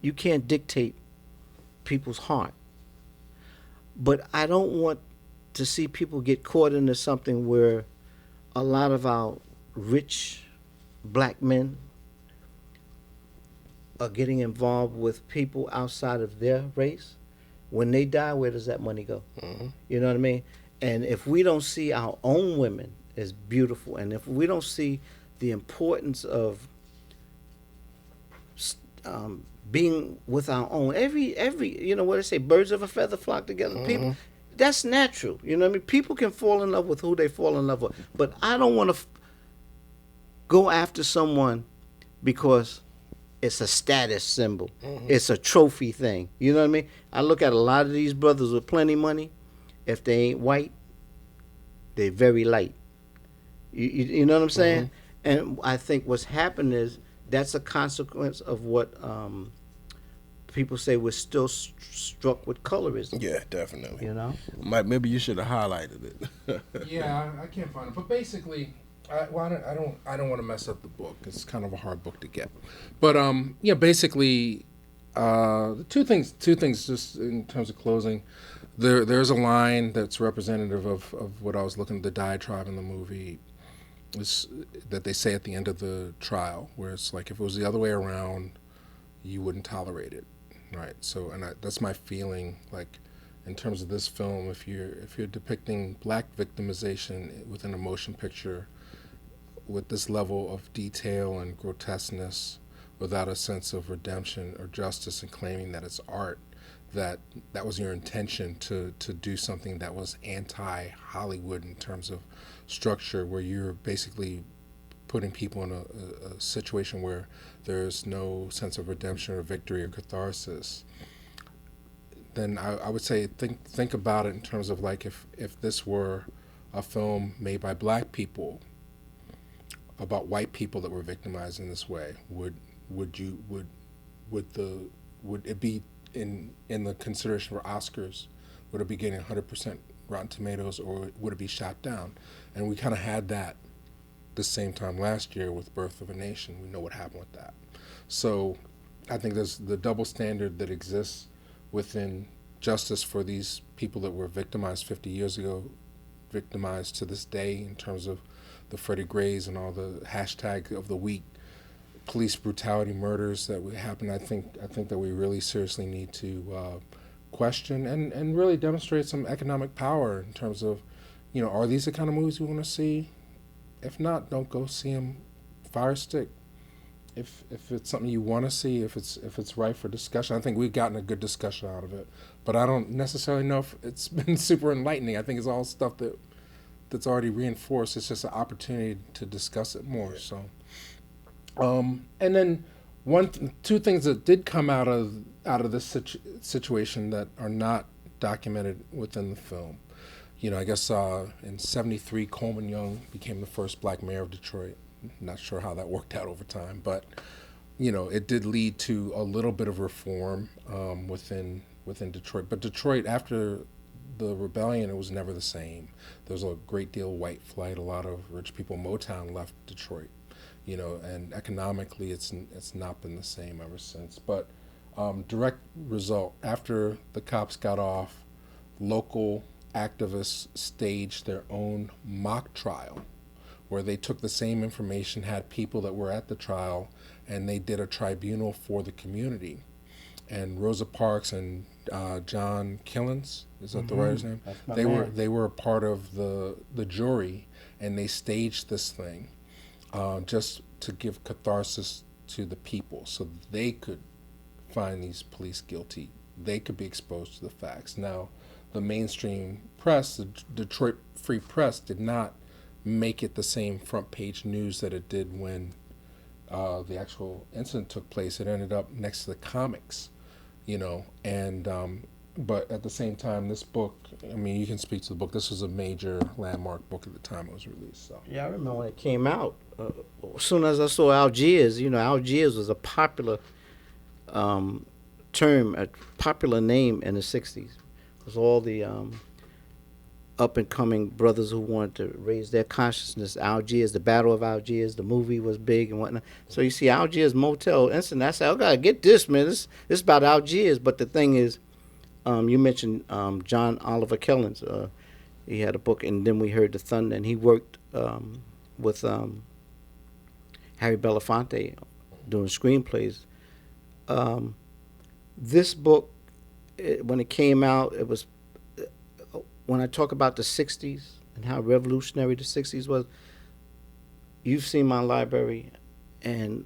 You can't dictate people's heart. But I don't want to see people get caught into something where a lot of our rich black men are getting involved with people outside of their race. When they die, where does that money go? Mm-hmm. You know what I mean? And if we don't see our own women as beautiful, and if we don't see the importance of being with our own, every you know what I say, birds of a feather flock together. Mm-hmm. People, that's natural. You know what I mean? People can fall in love with who they fall in love with, but I don't want to go after someone because it's a status symbol. Mm-hmm. It's a trophy thing. You know what I mean? I look at a lot of these brothers with plenty of money. If they ain't white, they're very light. You know what I'm saying? Mm-hmm. And I think what's happened is that's a consequence of what people say we're still struck with colorism. Yeah, definitely. You know? Maybe you should have highlighted it. Yeah, I can't find it. But basically, I don't want to mess up the book. It's kind of a hard book to get. But yeah, basically, Two things just in terms of closing. There's a line that's representative of what I was looking at, the diatribe in the movie, is that they say at the end of the trial, where it's like, if it was the other way around, you wouldn't tolerate it, right? So, that's my feeling, like, in terms of this film, if you're depicting black victimization within a motion picture with this level of detail and grotesqueness, without a sense of redemption or justice, and claiming that it's art, that was your intention to do something that was anti-Hollywood in terms of structure, where you're basically putting people in a situation where there's no sense of redemption or victory or catharsis, then I would say think about it in terms of, like, if this were a film made by black people about white people that were victimized in this way, would it be in the consideration for Oscars? Would it be getting 100% Rotten Tomatoes, or would it be shot down? And we kind of had that the same time last year with Birth of a Nation. We know what happened with that. So I think there's the double standard that exists within justice for these people that were victimized 50 years ago, victimized to this day, in terms of the Freddie Grays and all the hashtag of the week police brutality murders that would happen. I think that we really seriously need to question and really demonstrate some economic power in terms of, are these the kind of movies we want to see? If not, don't go see them. Fire stick. If it's something you want to see, if it's right for discussion. I think we've gotten a good discussion out of it, but I don't necessarily know if it's been super enlightening. I think it's all stuff that's already reinforced. It's just an opportunity to discuss it more. So. And then two things that did come out of this situation that are not documented within the film. I guess in '73, Coleman Young became the first black mayor of Detroit. Not sure how that worked out over time, but it did lead to a little bit of reform within Detroit. But Detroit, after the rebellion, it was never the same. There was a great deal of white flight. A lot of rich people. Motown left Detroit. And economically, it's not been the same ever since. But direct result, after the cops got off, local activists staged their own mock trial, where they took the same information, had people that were at the trial, and they did a tribunal for the community. And Rosa Parks and John Killens, is that the writer's name? They were a part of the jury, and they staged this thing. Just to give catharsis to the people, so they could find these police guilty. They could be exposed to the facts. Now, the mainstream press, the Detroit Free Press, did not make it the same front page news that it did when the actual incident took place. It ended up next to the comics, but at the same time, this book, you can speak to the book. This was a major landmark book at the time it was released. So. Yeah, I remember when it came out. As soon as I saw Algiers, Algiers was a popular term, a popular name in the 60s. It was all the up-and-coming brothers who wanted to raise their consciousness. Algiers, the Battle of Algiers, the movie was big and whatnot. So you see Algiers Motel Incident. I said, I got to get this, man. This is about Algiers. But the thing is, you mentioned John Oliver Kellens. He had a book, and then we heard the thunder, and he worked with Harry Belafonte doing screenplays. This book, when it came out, it was, when I talk about the 60s and how revolutionary the 60s was, you've seen my library and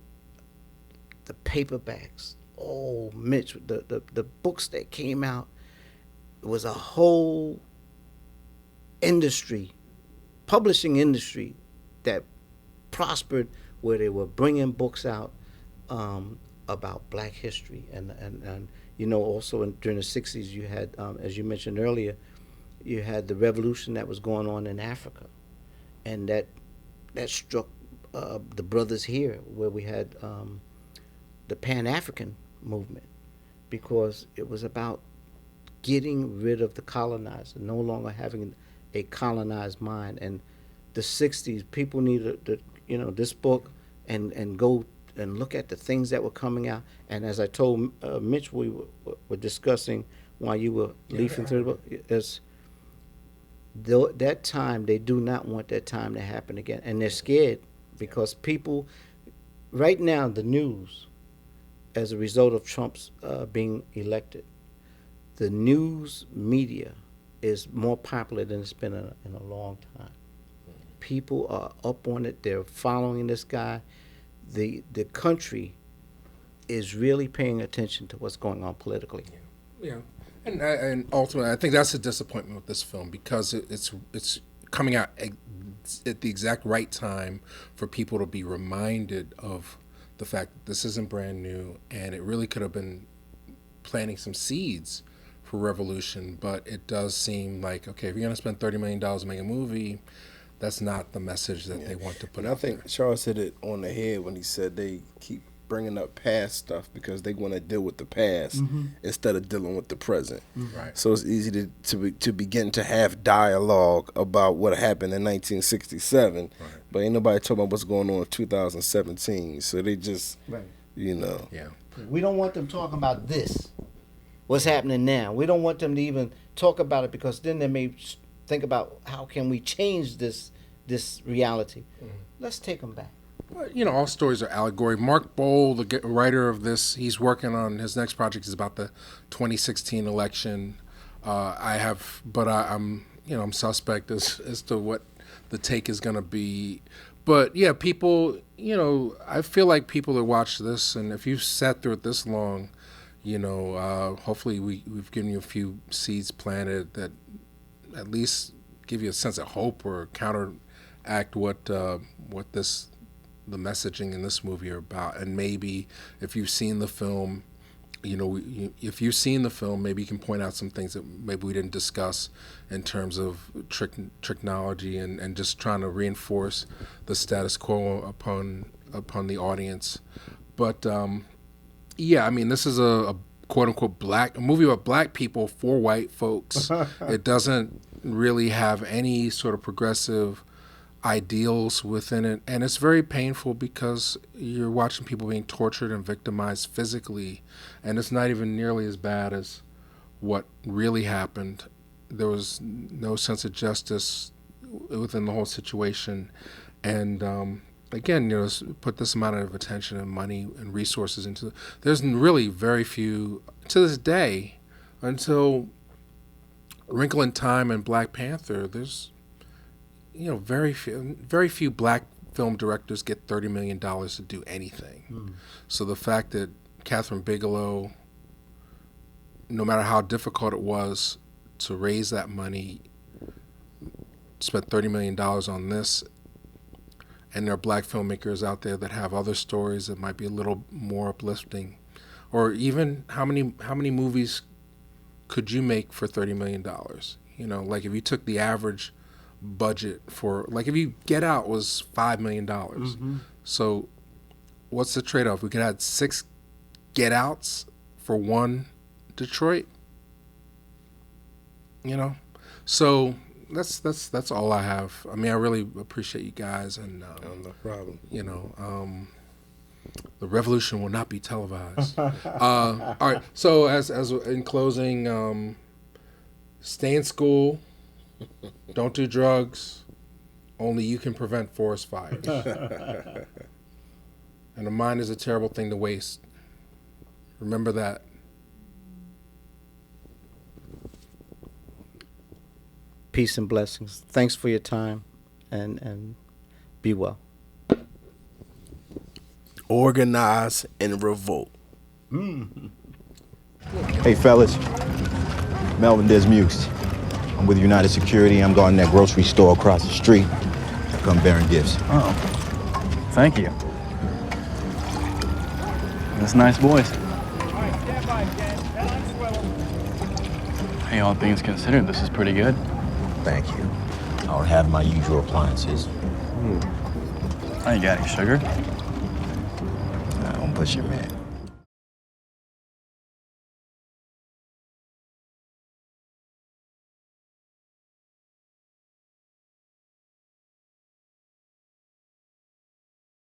the paperbacks. Oh, Mitch, the books that came out, it was a whole industry, publishing industry, that prospered, where they were bringing books out about black history. And also during the 60s, you had, as you mentioned earlier, you had the revolution that was going on in Africa. And that struck the brothers here, where we had the Pan-African movement, because it was about getting rid of the colonizer, no longer having a colonized mind. And the 60s, people needed this book and go and look at the things that were coming out. And as I told Mitch, we were discussing while you were leafing through the book, is that time, they do not want that time to happen again. And they're scared because people, right now, the news, as a result of Trump's being elected, the news media is more popular than it's been in a long time. People are up on it. They're following this guy. The country is really paying attention to what's going on politically. Yeah, and ultimately, I think that's a disappointment with this film because it's coming out at the exact right time for people to be reminded of the fact that this isn't brand new, and it really could have been planting some seeds for revolution. But it does seem like, okay, if you're going to spend $30 million to make a movie, that's not the message that they want to put out. I think Charles hit it on the head when he said they keep bringing up past stuff because they want to deal with the past instead of dealing with the present. Right. So it's easy to begin to have dialogue about what happened in 1967, but ain't nobody talking about what's going on in 2017. So they just, you know. Yeah. We don't want them talking about this, what's happening now. We don't want them to even talk about it because then they may think about how can we change this reality. Let's take them back. You know, all stories are allegory. Mark Bowl, the writer of this, he's working on his next project is about the 2016 election. I'm suspect as to what the take is going to be. But yeah, people, you know, I feel like people that watch this, and if you've sat through it this long, you know, hopefully we've given you a few seeds planted that at least give you a sense of hope or counteract what the messaging in this movie are about. And maybe if you've seen the film, you know, if you've seen the film, maybe you can point out some things that maybe we didn't discuss in terms of Tricknology and just trying to reinforce the status quo upon the audience. But yeah, I mean, this is a quote-unquote a movie about black people for white folks. It doesn't really have any sort of progressive ideals within it, and it's very painful because you're watching people being tortured and victimized physically, and it's not even nearly as bad as what really happened. There was no sense of justice within the whole situation, and again, you know, put this amount of attention and money and resources into. There's really very few to this day, until Wrinkle in Time and Black Panther. There's, you know, very few black film directors get $30 million to do anything. So the fact that Kathryn Bigelow, no matter how difficult it was to raise that money, spent $30 million on this, and there are black filmmakers out there that have other stories that might be a little more uplifting, or even how many movies could you make for $30 million? You know, like if you took the average budget for, like if you Get Out was $5 million. So what's the trade-off? We could have 6 Get Outs for 1 Detroit, you know? So that's all I have. I mean, I really appreciate you guys, and No problem. you know, the revolution will not be televised. All right, so as in closing, stay in school. Don't do drugs. Only you can prevent forest fires. And the mind is a terrible thing to waste. Remember that. Peace and blessings. Thanks for your time, and be well. Organize and revolt. Hey fellas, Melvin Desmukes. I'm with United Security. I'm guarding that grocery store across the street. I come bearing gifts. Oh, thank you. That's nice voice. Hey, all things considered, this is pretty good. Thank you. I don't have my usual appliances. I ain't got any sugar. I don't push your man.